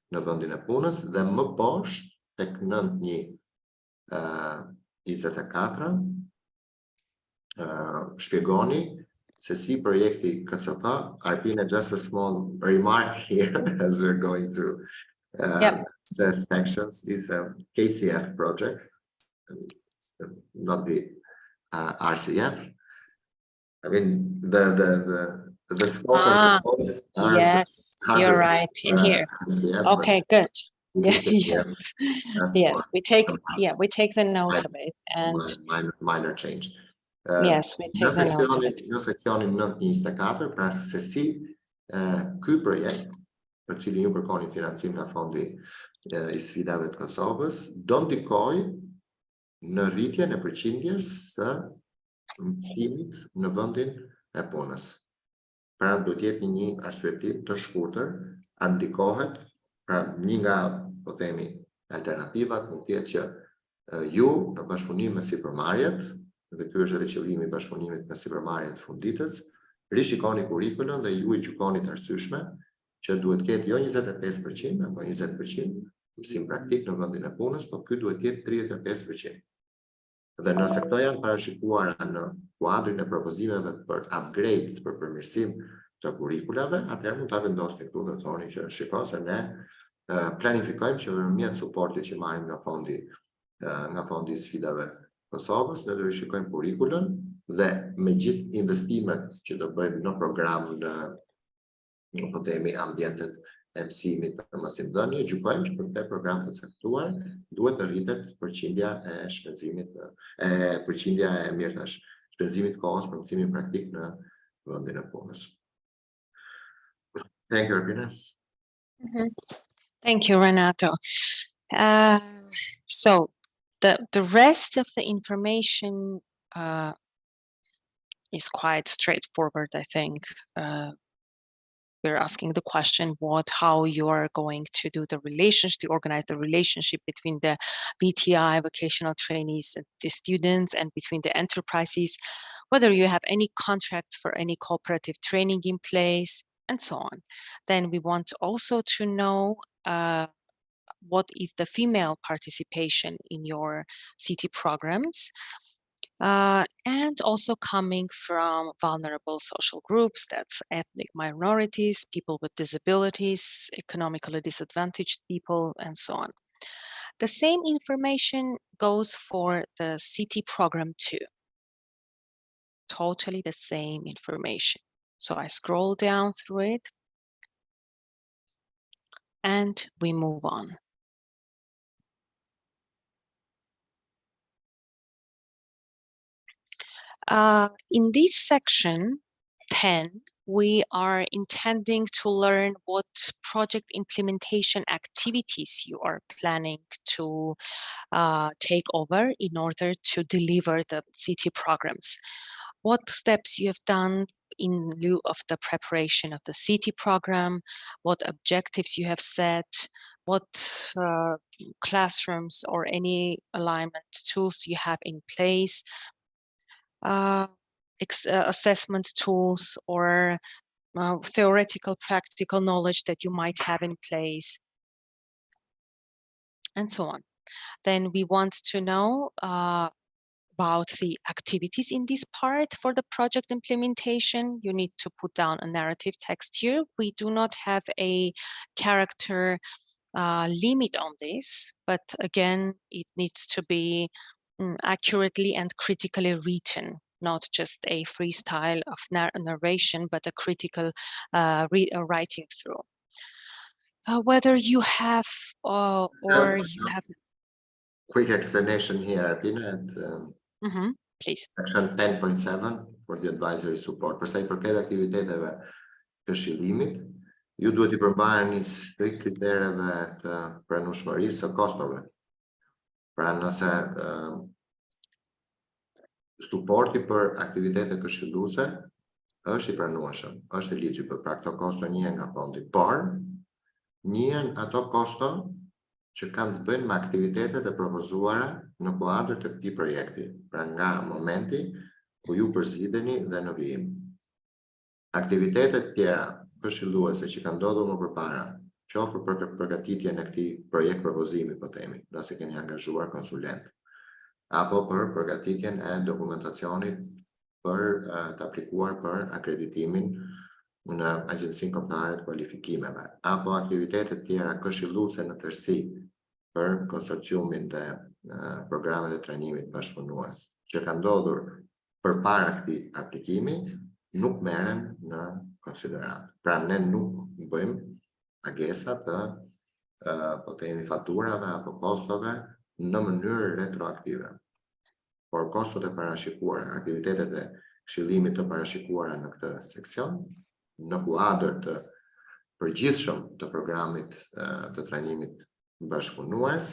në vendin e punës dhe më poshtë tek 9.1.24 shpjegoni se si projekti 𝗏𝗏, Arpina, just a small remark here as we're going through the sections, is a KCF project, not the RCF. I mean, the scope of the course. Yes, you're right in here. RCF, okay, good. Yes, we take the note of it and minor change. Yes, we take the note of it. Në seksionin 9.24, pra se si ky projekt, për cilin ju kërkoni financim nga fondi i sfidave të Kosovës, do ndikojë në rritjen e përqindjes së mësimit në vendin e punës. Pra duhet të jepni një arsyetim të shkurtër, a ndikohet, pra një nga po themi alternativat mund të jetë që ju në bashkëpunim me sipërmarrjet, dhe ky është edhe qëllimi i bashkëpunimit me sipërmarrjet funditës, rishikoni kurrikulën dhe ju i gjykoni të arsyeshme që duhet të ketë jo 25% apo 20% mësim praktik në vendin e punës, por ky duhet të jetë 35%. Dhe nëse këto janë parashikuara në kuadrin e propozimeve për upgrade, për përmirësim të kurrikulave, atëherë mund ta vendosni këtu dhe thoni që shikoj se ne planifikojmë që nëpërmjet suportit që marrim nga fondi i sfidave Kosovës, ne do rishikojmë kurrikulën dhe me gjithë investimet që do bëjmë në program në po themi ambientet e mësimit në mësimdhënie, gjykojmë që për këtë program të caktuar duhet të rritet përqindja e shpenzimit shpenzimit kohës për mësimin praktik në vendin e punës. Thank you, Arpina. Thank you, Renato. So The rest of the information is quite straightforward, I think. We're asking the question how you are going to do the relationship, to organize the relationship between the VTI, vocational trainees, and the students, and between the enterprises, whether you have any contracts for any cooperative training in place, and so on. Then we want also to know what is the female participation in your city programs. And also coming from vulnerable social groups, that's ethnic minorities, people with disabilities, economically disadvantaged people, and so on. The same information goes for the city program too. Totally the same information. So I scroll down through it and we move on. In this section 10, we are intending to learn what project implementation activities you are planning to take over in order to deliver the city programs. What steps you have done in lieu of the preparation of the city program, what objectives you have set, what classrooms or any alignment tools you have in place, assessment tools or theoretical practical knowledge that you might have in place, and so on. Then we want to know about the activities in this part for the project implementation. You need to put down a narrative text here. We do not have a character limit on this, but again, it needs to be accurately and critically written, not just a freestyle of narration, but a critical writing through. Whether you have you have quick explanation here, Pina, at please. Section 10.7 for the advisory support. Për sa I përket aktiviteteve të shillimit, ju duhet I përmbajeni strikt kritereve të pranueshmërisë së kostove. Pra nëse suporti për aktivitete këshilluese është I pranueshëm, është eligible, pra këto kosto njihen nga fondi, por njihen ato kosto që kanë të bëjnë me aktivitetet e propozuara në kuadër të këtij projekti, pra nga momenti ku ju përzidheni dhe në vijim. Aktivitetet tjera këshilluese që kanë ndodhur më përpara, qoftë për përgatitjen e këtij projekt propozimi, po themi, nëse keni angazhuar konsulent, apo për përgatitjen e dokumentacionit për të aplikuar për akreditimin në Agjencinë Kombëtare të Kualifikimeve, apo aktivitetet tjera këshilluese në tërësi për konsorciumin të programeve të trajnimit bashkëpunues që kanë ndodhur përpara këtij aplikimi, nuk merren në konsiderat. Pra ne nuk bëjmë agesa të po themi faturave apo kostove në mënyrë retroaktive. Por kostot e parashikuara, aktivitetet e këshillimit të parashikuara në këtë seksion, në kuadër të përgjithshëm të programit të trajnimit bashkëpunues,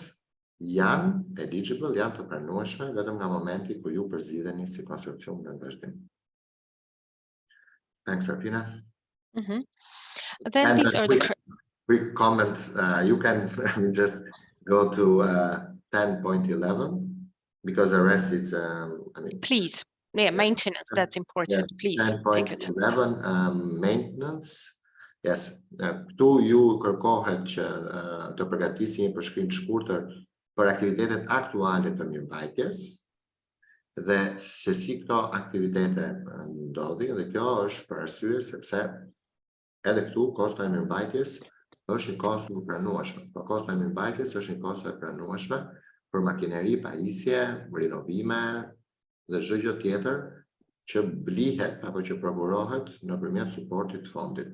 janë eligible, janë të pranueshme vetëm nga momenti ku ju përzidheni si konsorcium në vazhdim. Thanks, Arpina. Then these are the quick comments. You can just go to 10.11 because the rest is, please. Yeah, maintenance, that's important. Yeah, please. 10.11, maintenance. Yes, këtu ju kërkohet që të përgatisni një përshkrim të shkurtër për aktivitetet aktuale të mirëmbajtjes dhe se si këto aktivitete ndodhin, dhe kjo është për arsye sepse edhe këtu kosto e mirëmbajtjes është një kosto e pranueshme. Po kosto e mirëmbajtjes është një kosto e pranueshme për makineri, pajisje, rinovime dhe çdo gjë tjetër që blihet apo që prokurohet nëpërmjet suportit të fondit.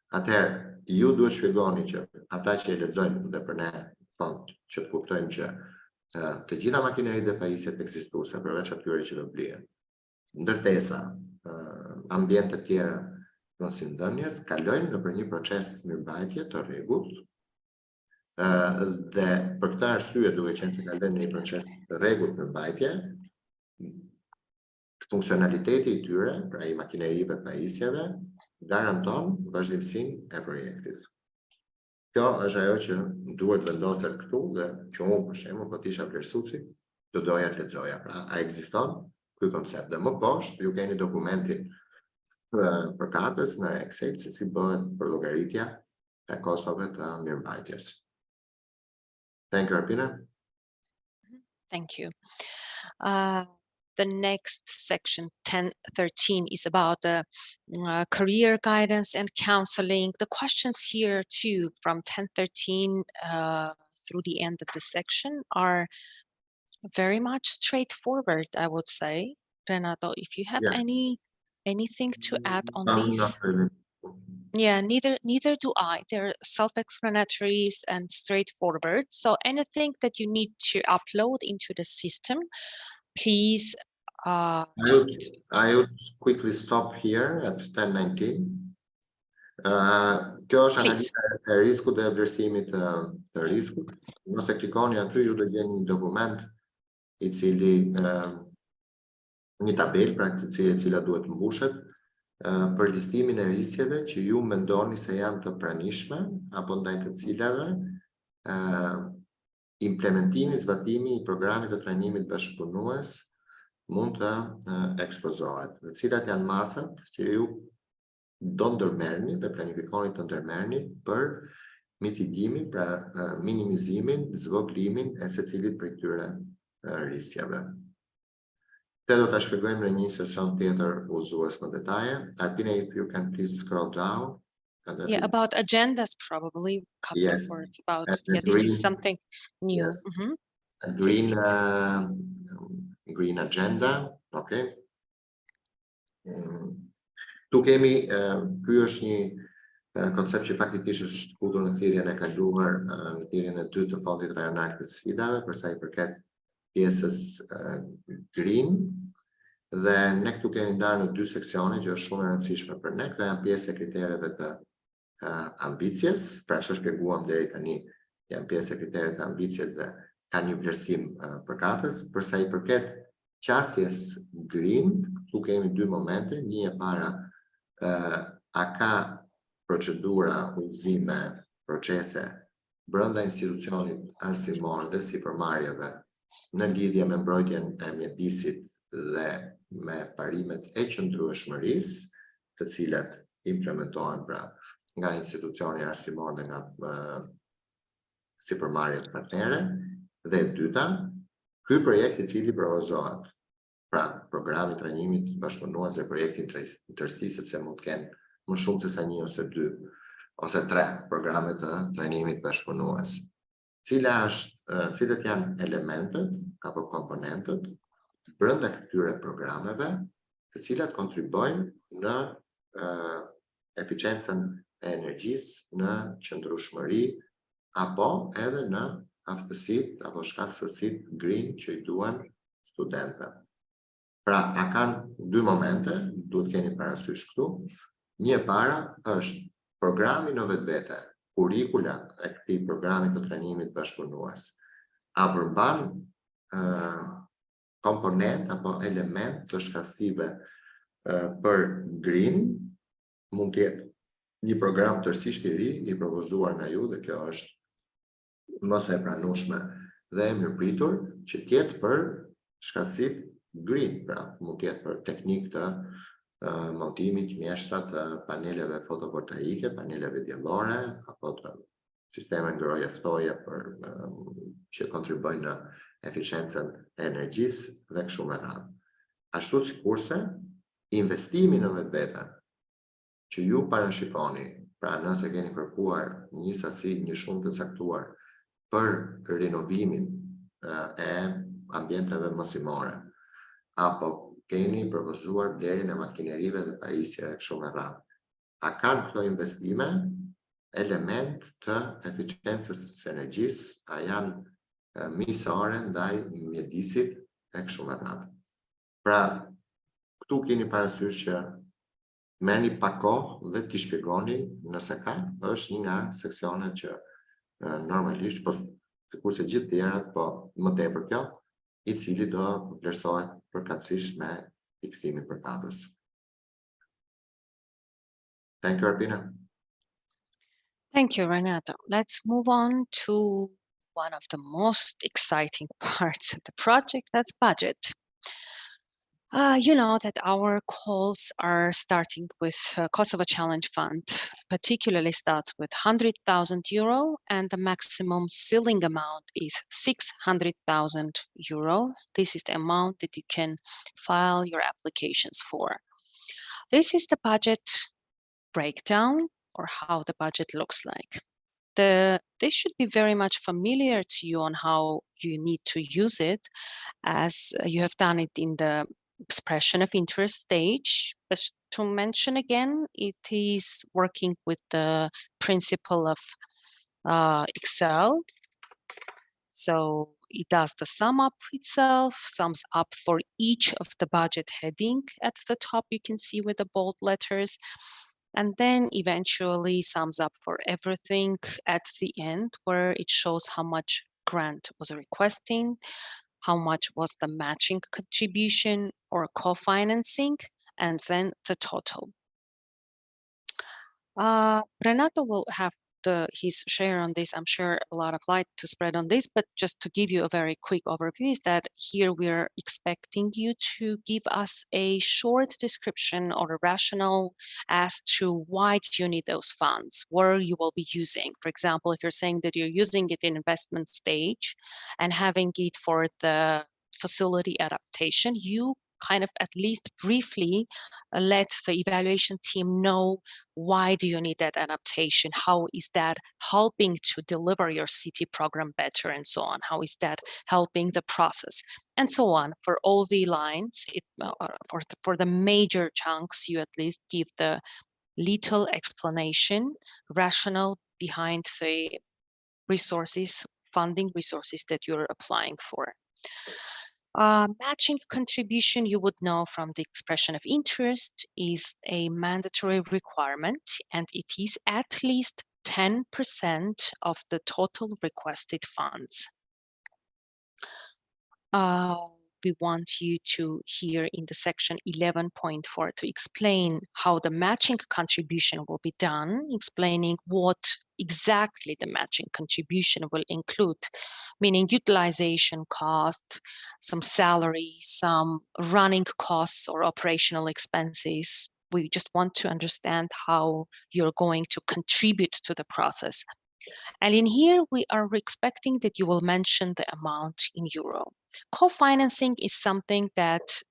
Atëherë, ju duhet shpjegoni që ata që e lexojnë dhe për ne fond që të kuptojmë që të gjitha makineritë dhe pajisjet ekzistuese përveç atyre që do blihen, ndërtesa, ambiente të tjera mos i ndonjës, kalojnë nëpër një proces mirëmbajtje të rregullt Dhe për këtë arsye, duke qenë se kalojmë në një proces të rregullt përmbajtje, funksionaliteti i tyre, pra i makinerive pajisjeve, garanton vazhdimsinë e projektit. Kjo është ajo që duhet vendoset këtu dhe që unë për shembull po t'isha vlerësuesi, do doja të lexoja. Pra, a ekziston ky koncept? Dhe më poshtë ju keni dokumentin përkatës në Excel se si bëhet përllogaritja e kostove të mirëmbajtjes. Thank you, Arpina. Thank you. The next section, 10.13, is about the career guidance and counseling. The questions here too, from 10.13 through the end of the section, are very much straightforward, I would say. Renato, if you have anything to add on these? Not really. Yeah, neither do I. They're self-explanatory and straightforward. So anything that you need to upload into the system, please. I would quickly stop here at 10.19. Kjo është analiza e riskut dhe vlerësimit të riskut. Nëse klikoni aty, ju do gjeni një dokument i cili një tabel praktikisht e cila duhet mbushet për listimin e riskeve që ju mendoni se janë të pranishme apo ndaj të cilave implementimi, zbatimi i programit të trajnimit bashkëpunues mund të ekspozohet. Dhe cilat janë masat që ju do ndërmerrni dhe planifikoni të ndërmerrni për mitigimin, pra minimizimin, zvoglimin e secilit prej këtyre riskjeve. Te do ta shpjegojmë në një sesion tjetër uzues më detaje. Arpina, if you can please scroll down. Yeah, about agendas, probably a couple of words about. Yeah, this is something new. Yes. A green agenda. Okay. Tu kemi, ky është një koncept që faktikisht është futur në thirrjen e kaluar, në thirrjen e dytë të Fondit Rajonal të Sfidave, për sa i përket pjesës green, dhe ne këtu kemi ndarë në dy seksione që është shumë e rëndësishme për ne. Këto janë pjesë e kritereve të ambicjes, pra që shpjeguam deri tani, janë pjesë e kritereve të ambicjes dhe ka një vlerësim përkatës. Për sa i përket qasjes green, këtu kemi dy momente, një e para, a ka procedura, udhëzime, procese brenda institucionit arsimor dhe sipërmarrjeve në lidhje me mbrojtjen e mjedisit dhe me parimet e qëndrueshmërisë, të cilat implementohen pra nga institucioni arsimor dhe nga sipërmarrjet partnere. Dhe e dyta, ky projekt i cili propozohet, pra programi i trajnimit bashkëpunues dhe projekti i tërësisë, sepse mund të kenë më shumë se sa një ose dy ose tre programe të trajnimit bashkëpunues. Cilat janë elementet apo komponentët brenda këtyre programeve, të cilat kontribuojnë në eficiencën e energjisë, në qëndrueshmëri apo edhe në aftësitë apo shkatësitë green që i duan studentëve. Pra, a kanë dy momente, duhet keni parasysh këtu. Një e para është programi në vetvete, kurrikula e këtij programi të trajnimit bashkëpunues. A përmban komponent apo element të shkatësive për green, mund të jetë një program tërësisht i ri i propozuar nga ju, dhe kjo është mos e pranueshme dhe e mirëpritur që të jetë për shkatësitë green, pra mund të jetë për teknikë të montimit mjeshtra të paneleve fotovoltaike, paneleve diellore, apo të sisteme ngroje ftoje për që kontribuojnë në eficiencën e energjisë dhe kështu me radhë. Ashtu sikurse investimi në vetvete që ju parashikoni, pra nëse keni kërkuar një sasi, një shumë të caktuar për rinovimin e ambienteve mosimore, apo keni propozuar blerjen e makinerive dhe pajisjeve kështu me radhë. A kanë këto investime element të eficiencës së energjisë, a janë miqësore ndaj mjedisit e kështu me radhë. Pra, këtu keni parasysh që merrni pak kohë dhe t'i shpjegoni nëse ka, është një nga seksionet që normalisht, po sikurse gjithë tjerat, po më tepër kjo, I cili do vlerësohet përkatësisht me fiksimin për katës. Thank you, Arpina. Thank you, Renato. Let's move on to one of the most exciting parts of the project, that's budget. You know that our calls are starting with Kosovo Challenge Fund, particularly starts with €100,000 and the maximum ceiling amount is €600,000. This is the amount that you can file your applications for. This is the budget breakdown or how the budget looks like. This should be very much familiar to you on how you need to use it, as you have done it in the expression of interest stage. But to mention again, it is working with the principle of Excel. So it does the sum up itself, sums up for each of the budget heading at the top, you can see with the bold letters, and then eventually sums up for everything at the end, where it shows how much grant was requesting, how much was the matching contribution or co-financing, and then the total. Renato will have his share on this. I'm sure a lot of light to spread on this, but just to give you a very quick overview is that here we're expecting you to give us a short description or a rationale as to why do you need those funds, where you will be using. For example, if you're saying that you're using it in investment stage and having it for the facility adaptation, you kind of at least briefly let the evaluation team know why do you need that adaptation, how is that helping to deliver your city program better, and so on, how is that helping the process, and so on. For all the lines, for the major chunks, you at least give the little explanation, rationale behind the resources, funding resources that you're applying for. Matching contribution, you would know from the expression of interest, is a mandatory requirement, and it is at least 10% of the total requested funds. We want you to here in the section 11.4 to explain how the matching contribution will be done, explaining what exactly the matching contribution will include, meaning utilization cost, some salary, some running costs or operational expenses. We just want to understand how you're going to contribute to the process. And in here, we are expecting that you will mention the amount in euro. Co-financing is something that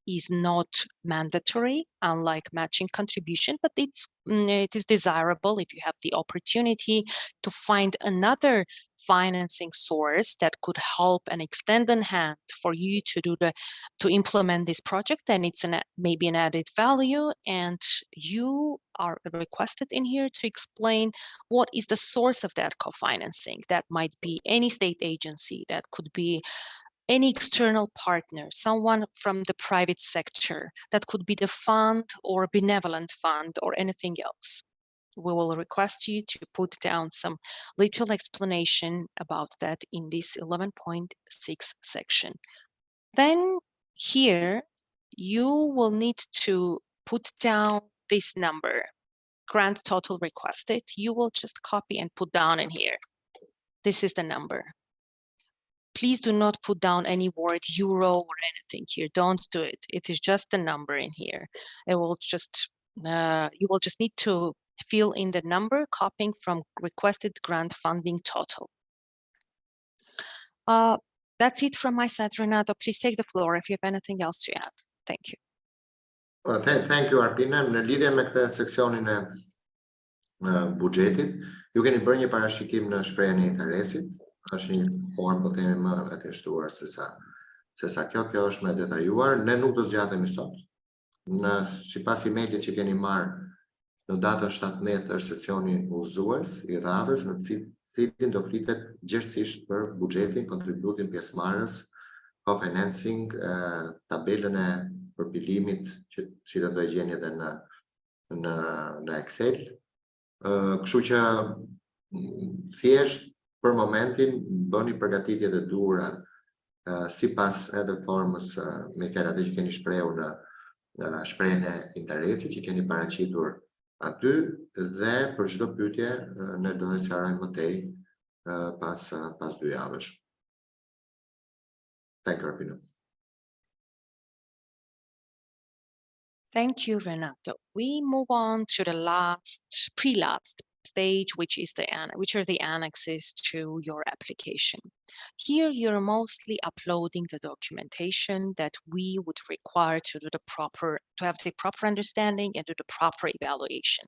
is not mandatory, unlike matching contribution, but it is desirable if you have the opportunity to find another financing source that could help and extend a hand for you to implement this project, then it's maybe an added value, and you are requested in here to explain what is the source of that co-financing. That might be any state agency, that could be any external partner, someone from the private sector, that could be the fund or benevolent fund or anything else. We will request you to put down some little explanation about that in this 11.6 section. Then here, you will need to put down this number, grant total requested. You will just copy and put down in here. This is the number. Please do not put down any word euro or anything here. Don't do it. It is just a number in here. It will just you will just need to fill in the number, copying from requested grant funding total. That's it from my side, Renato. Please take the floor if you have anything else to add. Thank you. Thank you, Arpina. Në lidhje me këtë seksionin e buxhetit, ju keni bërë një parashikim në shprehjen e interesit. Është një formë, po themi, më e thjeshtuar se sa kjo është më detajuar. Ne nuk do zgjatemi sot. Sipas emailit që keni marrë, në datën 17 është sesioni udhëzues I radhës, në cilin do flitet gjithësisht për buxhetin, kontributin pjesëmarrës, co-financing, tabelën e përpilimit që do e gjeni edhe në Excel. Kështu që thjesht për momentin bëni përgatitjet e duhura sipas edhe formës me fjalë atë që keni shprehur në shprehjen e interesit që keni paraqitur aty, dhe për çdo pyetje ne do të sqarojmë më tej pas 2 javësh. Thank you, Arpino. Thank you, Renato. We move on to the pre-last stage, which are the annexes to your application. Here, you're mostly uploading the documentation that we would require to have the proper understanding and do the proper evaluation.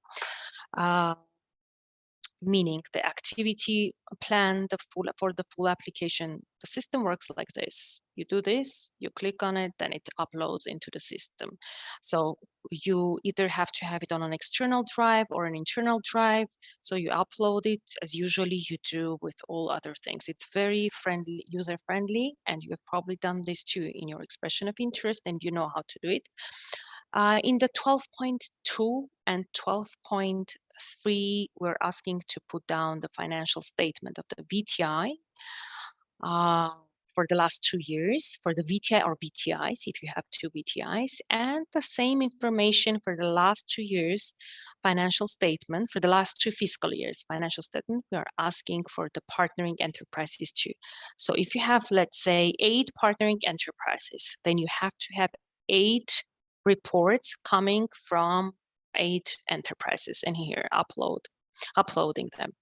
Meaning the activity plan for the full application. The system works like this. You do this, you click on it, then it uploads into the system. So you either have to have it on an external drive or an internal drive. So you upload it as usually you do with all other things. It's very friendly, user-friendly, and you have probably done this too in your expression of interest, and you know how to do it. In the 12.2 and 12.3, we're asking to put down the financial statement of the VTI for the last 2 years, for the VTI or VTIs, if you have 2 VTIs, and the same information for the last 2 years financial statement, for the last 2 fiscal years financial statement, we are asking for the partnering enterprises too. So if you have, let's say, 8 partnering enterprises, then you have to have 8 reports coming from 8 enterprises, and here uploading them.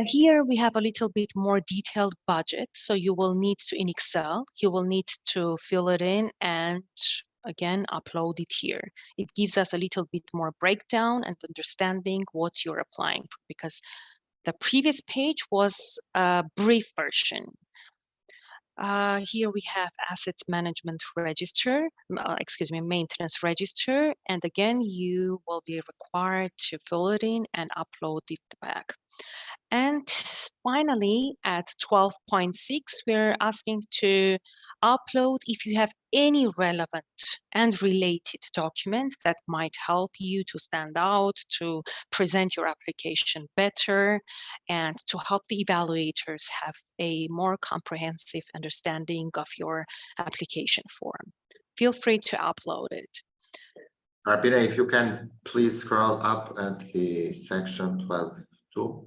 Here we have a little bit more detailed budget, so you will need to, in Excel, you will need to fill it in and again upload it here. It gives us a little bit more breakdown and understanding what you're applying for, because the previous page was a brief version. Here we have assets management register, maintenance register, and again you will be required to fill it in and upload it back. And finally, at 12.6, we're asking to upload if you have any relevant and related document that might help you to stand out, to present your application better, and to help the evaluators have a more comprehensive understanding of your application form. Feel free to upload it. Arpina, if you can please scroll up at the section 12.2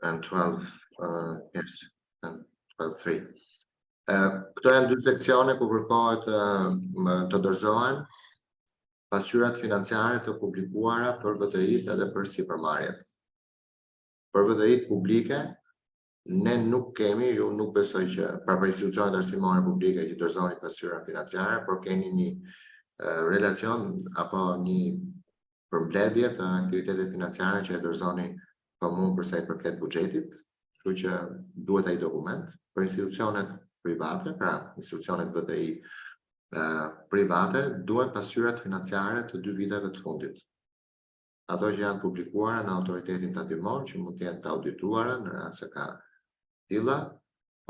and 12.3. Këto janë 2 seksione ku kërkohet të dorëzohen pasyrat financiare të publikuara për VTI-t edhe për sipërmarrjet. Për VTI-t publike, ne nuk kemi, ju nuk besoj që për institucionet arsimore publike që dorëzoni pasyra financiare, por keni një relacion apo një përmbledhje të aktivitete financiare që e dorëzoni komun përsa i përket buxhetit, kështu që duhet ai dokument. Për institucionet private, pra institucionet VTI private, duhet pasyrat financiare të 2 viteve të fundit. Ato që janë publikuara në autoritetin tatimor, që mund të jenë të audituara në rast se ka tilla,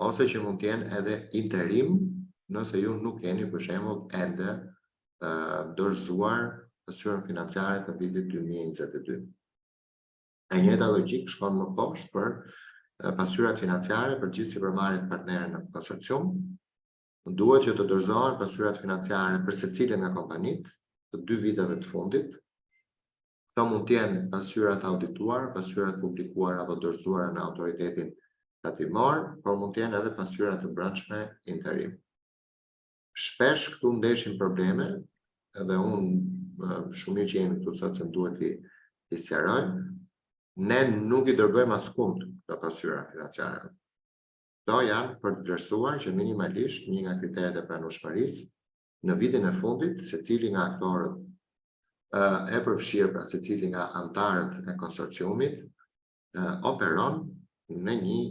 ose që mund të jenë edhe interim, nëse ju nuk keni për shembull ende dorëzuar pasyrën financiare të vitit 2022. E njëjta logjik shkon më poshtë për pasyrat financiare për gjithë sipërmarrjet partnere në konsorcium. Duhet që të dorëzohen pasyrat financiare për secilin nga kompanitë të 2 viteve të fundit. Këto mund të jenë pasyrat audituar, pasyrat publikuar apo dorëzuara në autoritetin tatimor, por mund të jenë edhe pasyrat të brendshme interim. Shpesh këtu ndeshin probleme, edhe unë shumë mirë që jemi këtu sot se duhet i sqaroj. Ne nuk i dërgojmë askund të pasyra financiare. Këto janë për të vlerësuar që minimalisht një nga kriteret e pranueshmërisë në vitin e fundit, secili nga aktorët e përfshirë, pra secili nga antarët e konsorciumit operon në një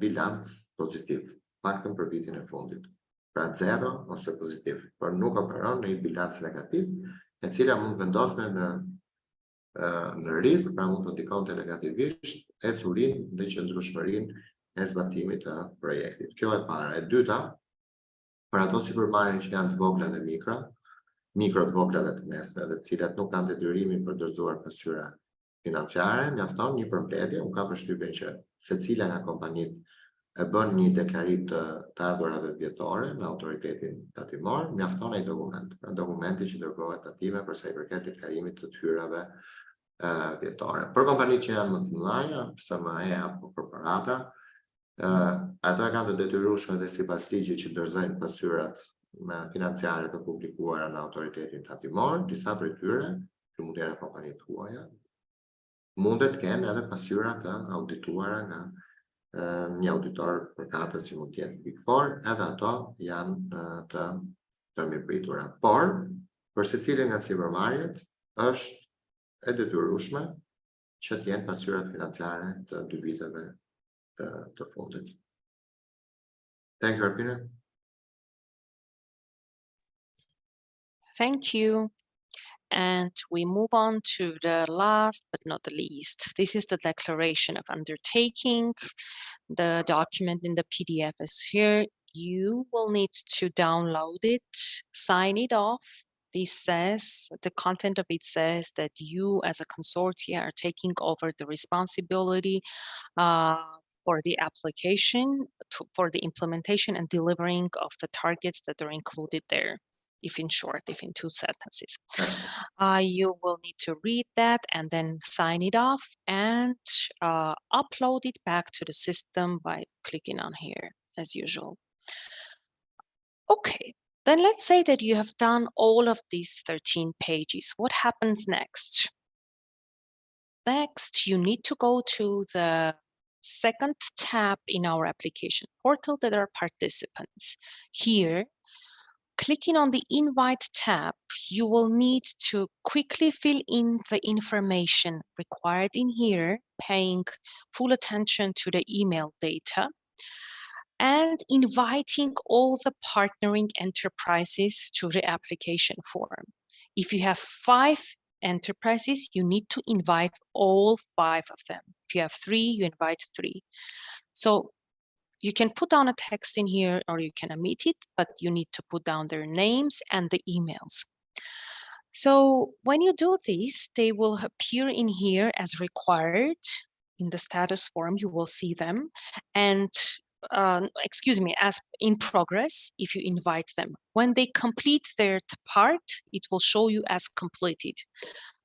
bilanc pozitiv, paktën për vitin e fundit. Pra 0 ose pozitiv, por nuk operon në një bilanc negativ, e cila mund vendosme në risk, pra mund të ndikonte negativisht ecurinë dhe qëndrueshmërinë e zbatimit të projektit. Kjo e para. E dyta, për ato sipërmarrje që janë të vogla dhe mikro të vogla dhe të mesme, dhe të cilat nuk kanë detyrimin për dorëzuar pasyra financiare, mjafton një përmbledhje. Unë kam përshtypjen që secila nga kompanitë e bën një deklarim të ardhurave vjetore me autoritetin tatimor, mjafton ai dokument. Pra dokumenti që dërgohet tatime për sa i përket deklarimit të hyrave vjetore. Për kompanitë që janë më të mëdha, 𝗬𝗵𝗹𝗶 apo korporata, ato e kanë të detyrueshme dhe sipas ligjit që dorëzojnë pasyrat financiare të publikuara në autoritetin tatimor. Disa prej tyre, që mund të jenë kompani të huaja, mundet të kenë edhe pasyra të audituara nga një auditor përkatës që mund të jetë Big Four, edhe ato janë të mirëpritura. Por, për secilin nga sipërmarrjet, është e detyrueshme që të jenë pasyrat financiare të 2 viteve të fundit. Thank you, Arpina. Thank you. And we move on to the last but not the least. This is the declaration of undertaking. The document in the PDF is here. You will need to download it, sign it off. This says, the content of it says that you as a consortia are taking over the responsibility for the application, for the implementation and delivering of the targets that are included there. If in short, if in 2 sentences. You will need to read that and then sign it off and upload it back to the system by clicking on here, as usual. Okay, then let's say that you have done all of these 13 pages. What happens next? Next, you need to go to the second tab in our application portal that are participants. Here, clicking on the Invite tab, you will need to quickly fill in the information required in here, paying full attention to the email data, and inviting all the partnering enterprises to the application form. If you have 5 enterprises, you need to invite all 5 of them. If you have 3, you invite 3. So you can put down a text in here or you can omit it, but you need to put down their names and the emails. So when you do this, they will appear in here as required. In the status form, you will see them. And as in progress, if you invite them. When they complete their part, it will show you as completed.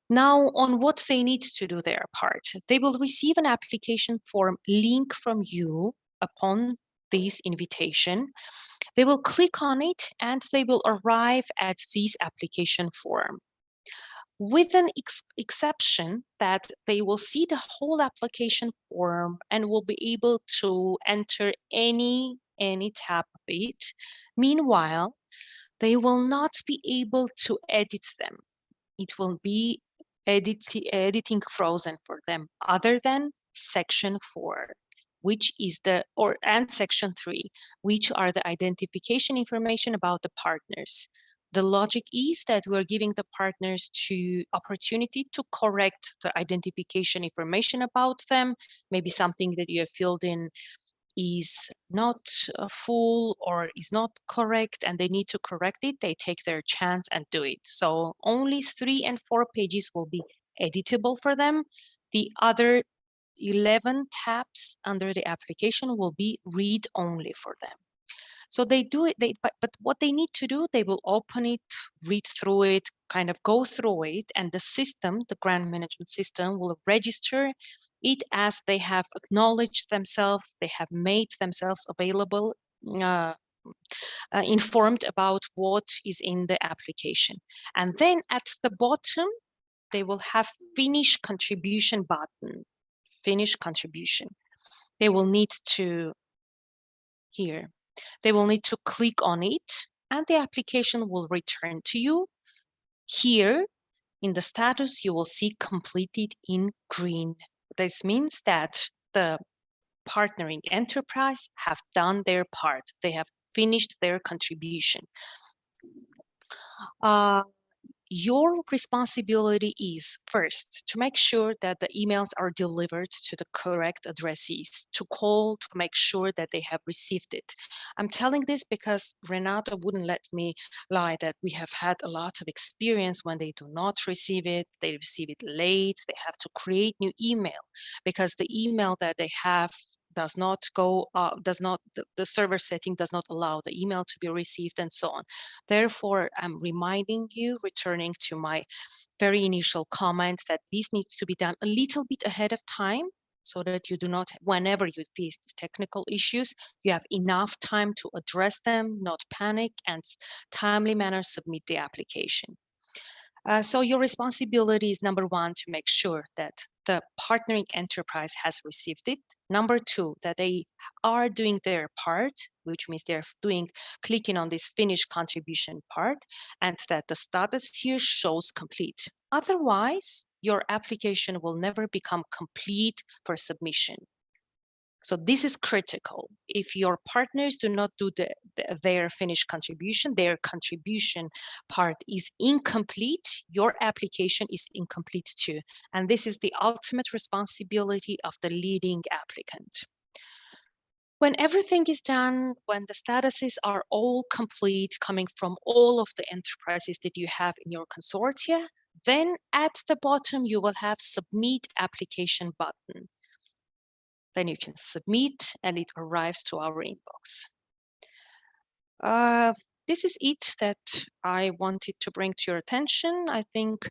Now, on what they need to do their part, they will receive an application form link from you upon this invitation. They will click on it and they will arrive at this application form. With an exception that they will see the whole application form and will be able to enter any tab of it. Meanwhile, they will not be able to edit them. It will be editing frozen for them, other than section 4, which is and section 3, which are the identification information about the partners. The logic is that we're giving the partners opportunity to correct the identification information about them. Maybe something that you have filled in is not full or is not correct and they need to correct it. They take their chance and do it. So only 3 and 4 pages will be editable for them. The other 11 tabs under the application will be read only for them. So they do it, but what they need to do, they will open it, read through it, kind of go through it, and the system, the grant management system, will register it as they have acknowledged themselves, they have made themselves available, informed about what is in the application. And then at the bottom, they will have finish contribution button, finish contribution. They will need to, here, they will need to click on it and the application will return to you. Here in the status, you will see completed in green. This means that the partnering enterprise have done their part. They have finished their contribution. your responsibility is first to make sure that the emails are delivered to the correct addressees, to call to make sure that they have received it. I'm telling this because Renata wouldn't let me lie that we have had a lot of experience when they do not receive it, they receive it late, they have to create new email because the email that they have does not go, the server setting does not allow the email to be received and so on. Therefore, I'm reminding you, returning to my very initial comment, that this needs to be done a little bit ahead of time so that you do not, whenever you face these technical issues, you have enough time to address them, not panic, and timely manner submit the application. So your responsibility is number one, to make sure that the partnering enterprise has received it. Number two, that they are doing their part, which means they're clicking on this finish contribution part, and that the status here shows complete. Otherwise, your application will never become complete for submission. So this is critical. If your partners do not do their finished contribution, their contribution part is incomplete, your application is incomplete too. And this is the ultimate responsibility of the leading applicant. When everything is done, when the statuses are all complete, coming from all of the enterprises that you have in your consortia, then at the bottom, you will have Submit Application button. Then you can submit and it arrives to our inbox. This is it that I wanted to bring to your attention. I think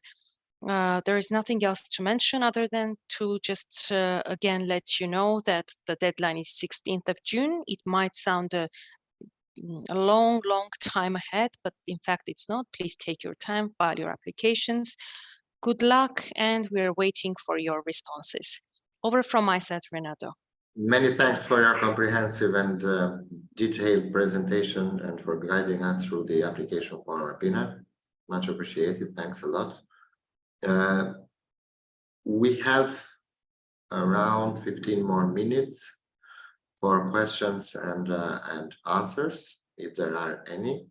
there is nothing else to mention other than to just again let you know that the deadline is 16th of June. It might sound a long time ahead, but in fact it's not. Please take your time, file your applications. Good luck, and we're waiting for your responses. Over from my side, Renato. Many thanks for your comprehensive and detailed presentation and for guiding us through the application form, Arpina. Much appreciated. Thanks a lot. We have around 15 more minutes for questions and answers, if there are any.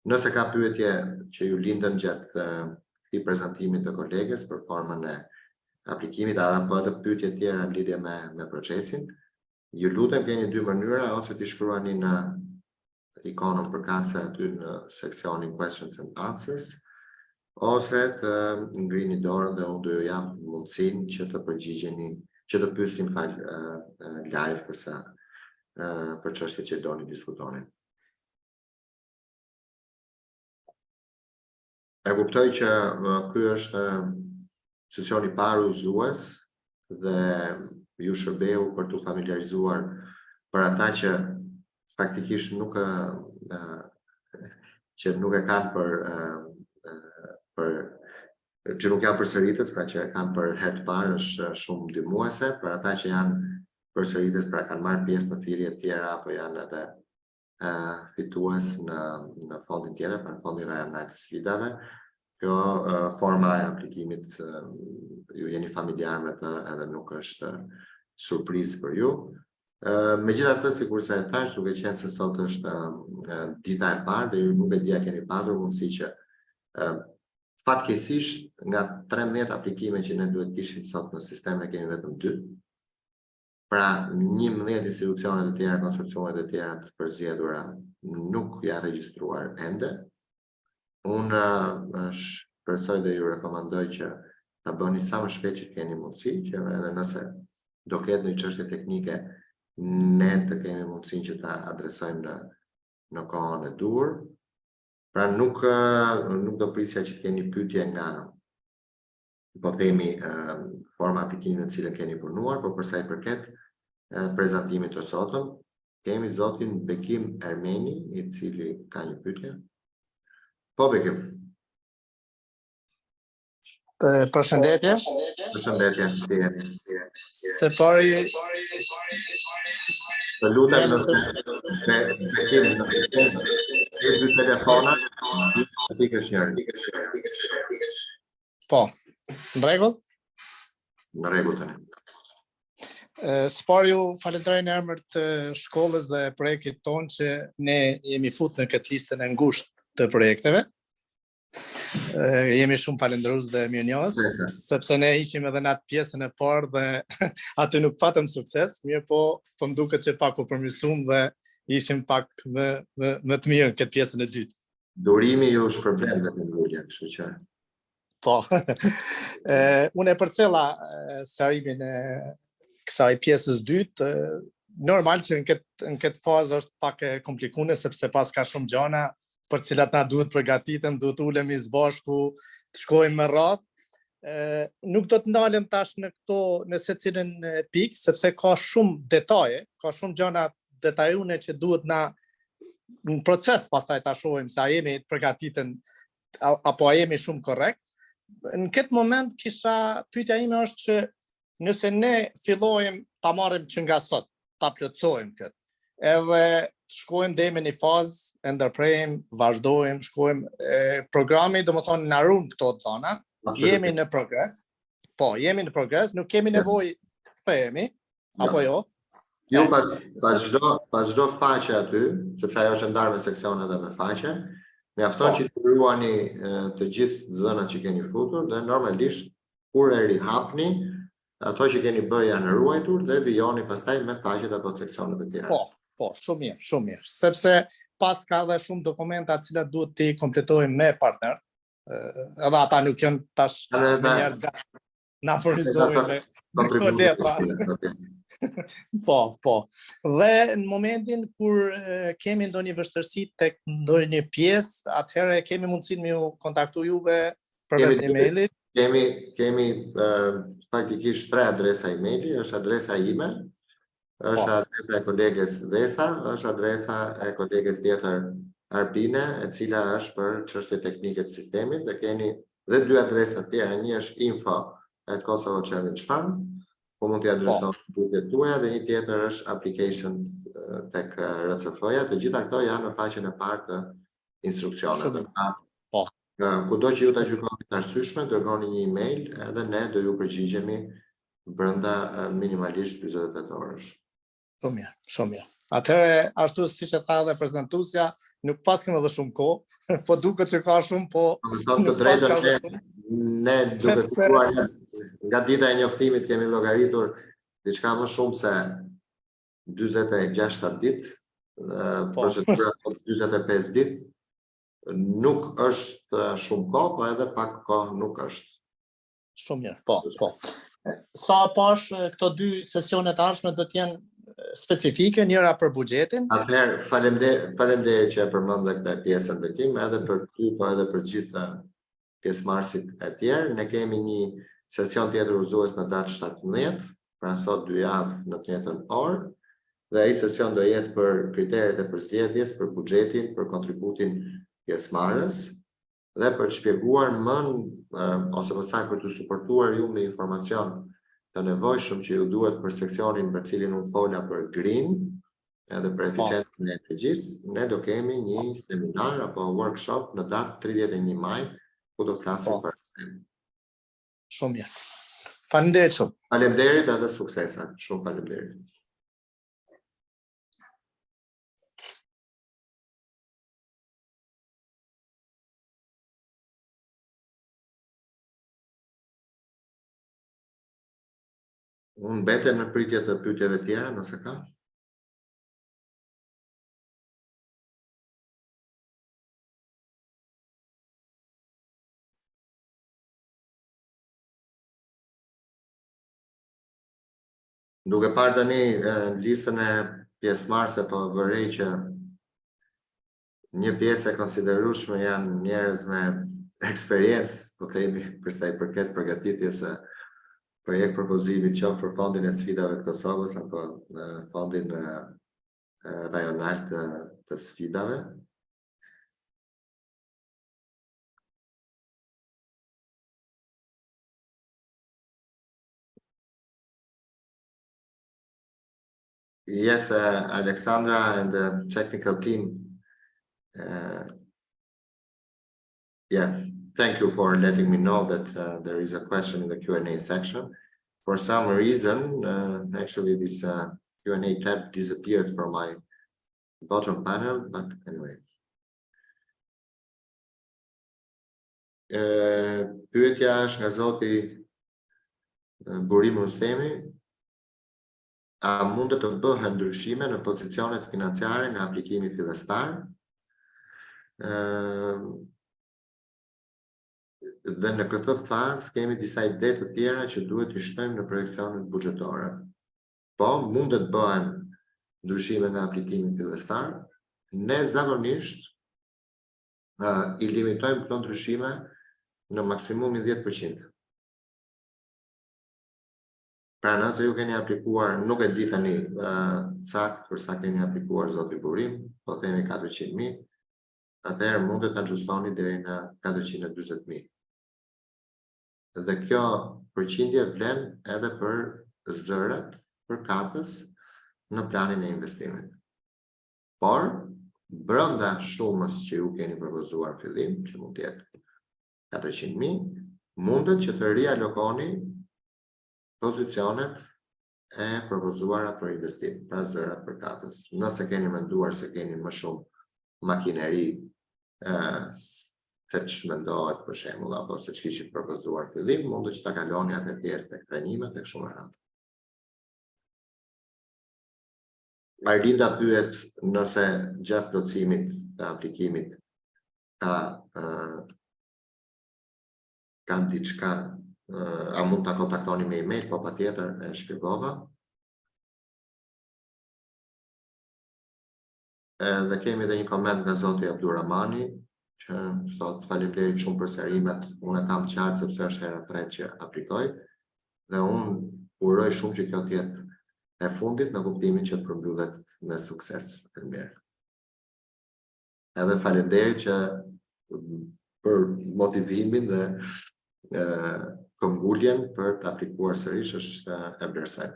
Nëse ka pyetje që ju lindën gjatë këtij prezantimit të kolegës për formën e aplikimit apo edhe pyetje tjera në lidhje me procesin, ju lutem, keni dy mënyra: ose t'i shkruani në ikonën përkatëse aty në seksionin questions and answers, ose të ngrini dorën dhe unë do ju jap mundësinë që të përgjigjeni, që të pyesni live për çështjet që doni diskutoni. E kuptoj që ky është sesioni i parë uzues dhe ju shërbeu për t'u familiarizuar për ata që faktikisht nuk e kanë që nuk janë përsëritës, pra që e kanë për herë të parë, është shumë ndihmuese. Për ata që janë përsëritës, pra kanë marrë pjesë në thirrje të tjera apo janë edhe fitues në fondin tjetër, pra në fondin rajonal të sfidave. Kjo forma e aplikimit ju jeni familjar me të, edhe nuk është surprizë për ju. Megjithatë, sikurse e thash, duke qenë se sot është dita e parë dhe ju nuk e dia keni patur mundësi që fatkeqësisht nga 13 aplikime që ne duhet kishim sot në sistem, ne kemi vetëm 2. Pra 11 institucionet e tjera, konsorciumet e tjera të përzgjedhura nuk janë regjistruar ende. Unë shpresoj dhe ju rekomandoj që ta bëni sa më shpejt që keni mundësi, që edhe nëse do ketë një çështje teknike, ne të kemi mundësinë që ta adresojmë në kohën e duhur. Pra nuk do prisja që keni pyetje nga, po themi, forma aplikimit në cilën keni punuar, por për sa i përket prezantimit të sotëm, kemi zotin Bekim Ermeni, i cili ka një pyetje. Po, Bekim. Përshëndetje. Përshëndetje. Se pari... Të lutem nëse Bekim, e dy telefona, të pikësh njërin. Po, në rregull? Në rregull tani. Së pari ju falenderoj në emër të shkollës dhe projektit tonë që ne jemi futur në këtë listën e ngushtë të projekteve. Jemi shumë falendërues dhe mirënjohës, sepse ne ishim edhe në atë pjesën e parë dhe aty nuk patëm sukses, mirë po më duket që pak u përmirësuam dhe ishim pak më të mirë këtë pjesën e dytë. Durimi ju shpërblen dhe këndurja, kështu që. Po, unë e përcjella sqarimin e kësaj pjesës dytë, normal që në këtë fazë është pak e komplikuar sepse pas ka shumë gjëra për cilat na duhet përgatitem, duhet ulemi së bashku, të shkojmë me radhë. Nuk do të ndalem tash në secilin pikë, sepse ka shumë detaje, ka shumë gjëra detajune që duhet na në proces pastaj ta shohim se a jemi të përgatiten apo a jemi shumë korrekt. Në këtë moment pyetja ime është që nëse ne fillojmë ta marrim që nga sot, ta plotësojmë këtë, edhe shkojmë deri në një fazë, e ndërprejmë, vazhdojmë, shkojmë programi, domethënë na ruan këto zona, jemi në progres. Po, jemi në progres, nuk kemi nevojë të kthehemi, apo jo? Ju pas çdo faqe aty, sepse ajo është ndarë me seksione dhe me faqe, mjafton që të ruani të gjithë dhënat që keni futur dhe normalisht kur e rihapni, ato që keni bërë janë ruajtur dhe vijoni pastaj me faqet apo seksionet e tjera. Po, shumë mirë, sepse pas ka dhe shumë dokumenta të cilat duhet t'i kompletojmë me partner, edhe ata nuk janë tash njëherë na furnizojnë me letra. Po. Dhe në momentin kur kemi ndonjë vështirësi tek ndonjë pjesë, atëherë kemi mundësinë me ju kontaktu juve përmes emailit. Kemi faktikisht 3 adresa emaili, është adresa ime, është adresa e koleges Vesa, është adresa e koleges tjetër Arbine, e cila është për çështje teknike të sistemit, dhe keni dhe 2 adresa tjera, një është info@𝗏𝗏 po mund t'i adresoni pyetjet tuaja, dhe një tjetër është application tek 𝗏𝗏, të gjitha këto janë në faqen e parë të instruksioneve. Kudo që ju ta gjykoni të arsyeshme, dërgoni një email edhe ne do ju përgjigjemi brenda minimalisht 48 orësh. Shumë mirë. Atëherë, ashtu siç e tha edhe prezantuesja, nuk pas kemi edhe shumë kohë, po duket që ka shumë, po nuk pas ka shumë. Ne duke filluar nga dita e njoftimit kemi llogaritur diçka më shumë se 46 ditë, procedura 45 ditë. Nuk është shumë kohë, po edhe pak kohë nuk është. Shumë mirë, po. Sa pash këto 2 sesionet ardhshme do të jenë specifike, njëra për buxhetin. Atëherë, faleminderit që e përmendë këtë pjesën të tim, edhe për ty, po edhe për gjithë pjesëmarrësit e tjerë. Ne kemi një sesion tjetër udhëzues në datë 17, pra sot 2 javë në të njëjtën orë, dhe ai sesion do jetë për kriteret e përzgjedhjes, për buxhetin, për kontributin pjesëmarrës, dhe për të shpjeguar ose më saktë për të suportuar ju me informacion të nevojshëm që ju duhet për seksionin për cilin unë fola për green, edhe për eficiencën e energjisë, ne do kemi një seminar apo workshop në datë 31 maj, ku do të flasim për këtë. Shumë mirë. Faleminderit shumë. Faleminderit edhe suksesa. Shumë faleminderit. Unë mbetem në pritje të pyetjeve tjera, nëse ka. Duke parë tani listën e pjesëmarrësve, po vërej që një pjesë e konsiderueshme janë njerëz me eksperiencë, po themi, për sa i përket përgatitjes së projekt propozimit, qoftë për fondin e sfidave të Kosovës apo fondin rajonal të sfidave. Yes, Alexandra and the technical team. Yeah, thank you for letting me know that there is a question in the Q&A section. For some reason, actually this Q&A tab disappeared from my bottom panel, but anyway. Pyetja është nga zoti 𝗵𝗲𝗀 𝗀𝗶𝗹𝗶. A mundet të bëhen ndryshime në pozicionet financiare nga aplikimi fillestar? Dhe në këtë fazë kemi disa ide të tjera që duhet të shtojmë në projekcionet buxhetore. Po, mundet bëhen ndryshime nga aplikimi fillestar. Ne zakonisht i limitojmë këto ndryshime në maksimumi 10%. Pra nëse ju keni aplikuar, nuk e di tani sakt për sa keni aplikuar zoti Burim, po themi 400.000, atëherë mundet të gjustoni deri në 440.000. Dhe kjo përqindje vlen edhe për zërat për katës në planin e investimit. Por, brenda shumës që ju keni propozuar fillim, që mund të jetë 400.000, mundet që të rialokoni pozicionet e propozuara për investim, pra zërat për katës. Nëse keni menduar se keni më shumë makineri, se që mendohet për shembull, apo se që kishit propozuar fillim, mundet që ta kaloni atë pjesë tek trajnimet tek shumë rreth. Arlinda pyet nëse gjatë plotësimit të aplikimit ka diçka, a mund ta kontaktoni me email, po patjetër e shpjegova. Dhe kemi edhe një koment nga zoti 𝗵𝗲𝗶 që thot faleminderit shumë për serimet, unë kam qartë sepse është hera 3 që aplikoj dhe unë uroj shumë që kjo të jetë e fundit në kuptimin që të përmbyllet me sukses e mirë. Edhe faleminderit që për motivimin dhe këmbguljen për të aplikuar sërish është e vlerësoj.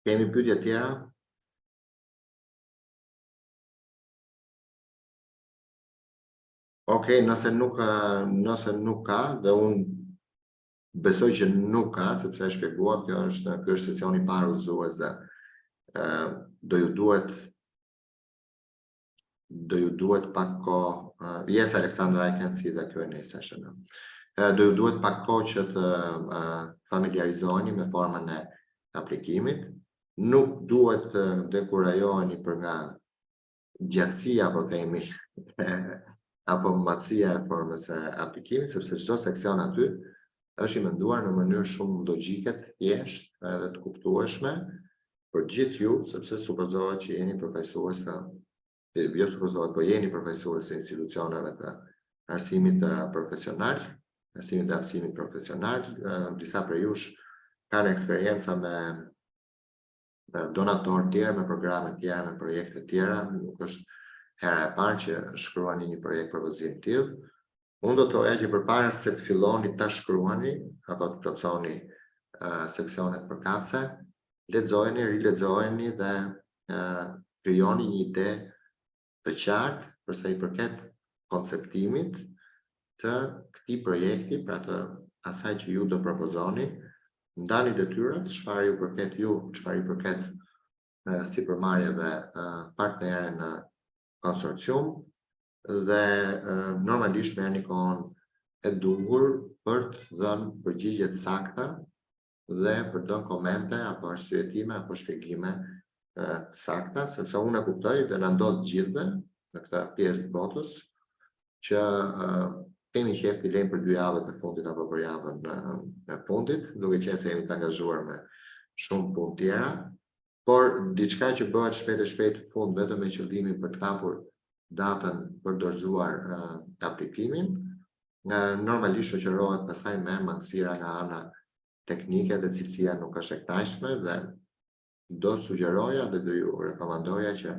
Kemi pyetje tjera? Okej, nëse nuk ka, dhe unë besoj që nuk ka, sepse e shpjeguar, kjo është sesioni i parë udhëzues dhe do ju duhet pak kohë. Yes, Aleksandra, I can see the Q&A session. Do ju duhet pak kohë që të familiarizoheni me formën e aplikimit. Nuk duhet të dekurajoheni për nga gjatësia, po themi, apo matësia e formës e aplikimit, sepse çdo seksion aty është i menduar në mënyrë shumë logjike, thjeshtë edhe të kuptueshme për gjithë ju, sepse supozohet që jeni përfaqësues po jeni përfaqësues të institucioneve të arsimit profesional, disa prej jush kanë eksperjenca me donatorë tjerë, me programe tjera, me projekte tjera, nuk është hera e parë që shkruani një projekt propozim të tillë. Unë do të thoja që përpara se të filloni ta shkruani apo të plotësoni seksionet përkatëse, lexojeni, rilexojeni dhe krijoni një ide të qartë për sa i përket konceptimit të këtij projekti, pra të asaj që ju do propozoni. Ndani detyrat, çfarë ju përket ju, çfarë i përket sipërmarrjeve partnerë në konsorcium, dhe normalisht merrni kohën e duhur për të dhënë përgjigje të sakta dhe për të dhënë komente apo arsyetime apo shpjegime të sakta, sepse unë e kuptoj dhe na ndodh gjithëve në këtë pjesë të botës që kemi qef të lejmë për 2 javët e fundit apo për javën e fundit, duke qenë se jemi të angazhuar me shumë punë tjera, por diçka që bëhet shpejt fund vetëm me qëllimin për të kapur datën për dorëzuar aplikimin, normalisht shoqërohet pastaj me mangësira nga ana teknike dhe cilësia nuk është e kënaqshme, dhe do sugjeroja dhe do ju rekomandoja që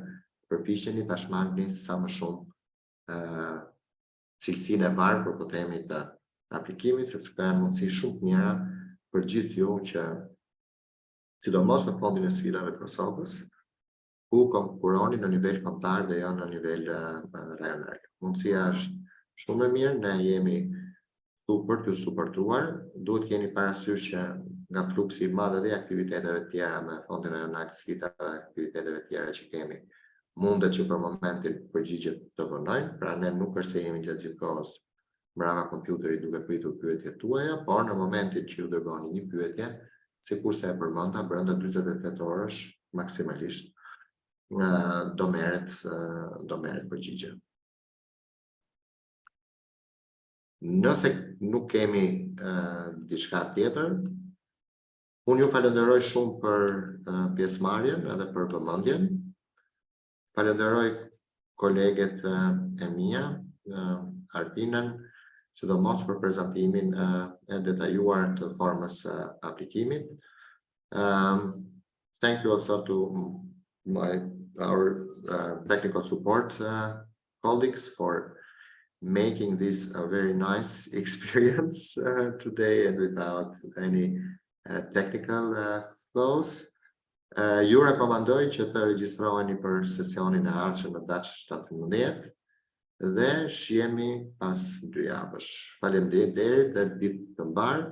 përpiqeni ta shmangni sa më shumë cilësinë e varfër, po themi, të aplikimit, sepse ka mundësi shumë të mira për gjithë ju që, sidomos në fondin e sfidave të Kosovës, ku konkurroni në nivel kombëtar dhe jo në nivel rajonar. Mundësia është shumë e mirë, ne jemi këtu për t'ju suportuar. Duhet keni parasysh që nga fluksi I madh dhe aktiviteteve tjera me fondin e analisita dhe aktiviteteve tjera që kemi, mundet që për momentin përgjigjet të vonojnë, pra ne nuk është se jemi gjatë gjithë kohës brava kompjuterit duke pritur pyetjet tuaja, por në momentin që ju dërgoni një pyetje, sikurse e përmenda, brenda 48 orësh maksimalisht do merret përgjigje. Nëse nuk kemi diçka tjetër, unë ju falenderoj shumë për pjesëmarrjen edhe për vëmendjen. Falenderoj koleget e mia, Arpinën, sidomos për prezantimin e detajuar të formës aplikimit. Thank you also to our technical support colleagues for making this a very nice experience today and without any technical flaws. Ju rekomandoj që të regjistroheni për sesionin e ardhshëm në datë 17 dhe shihemi pas 2 javësh. Faleminderit dhe ditë të mbar.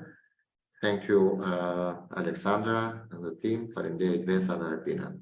Thank you Alexandra and the team. Faleminderit Vesa dhe Arpina.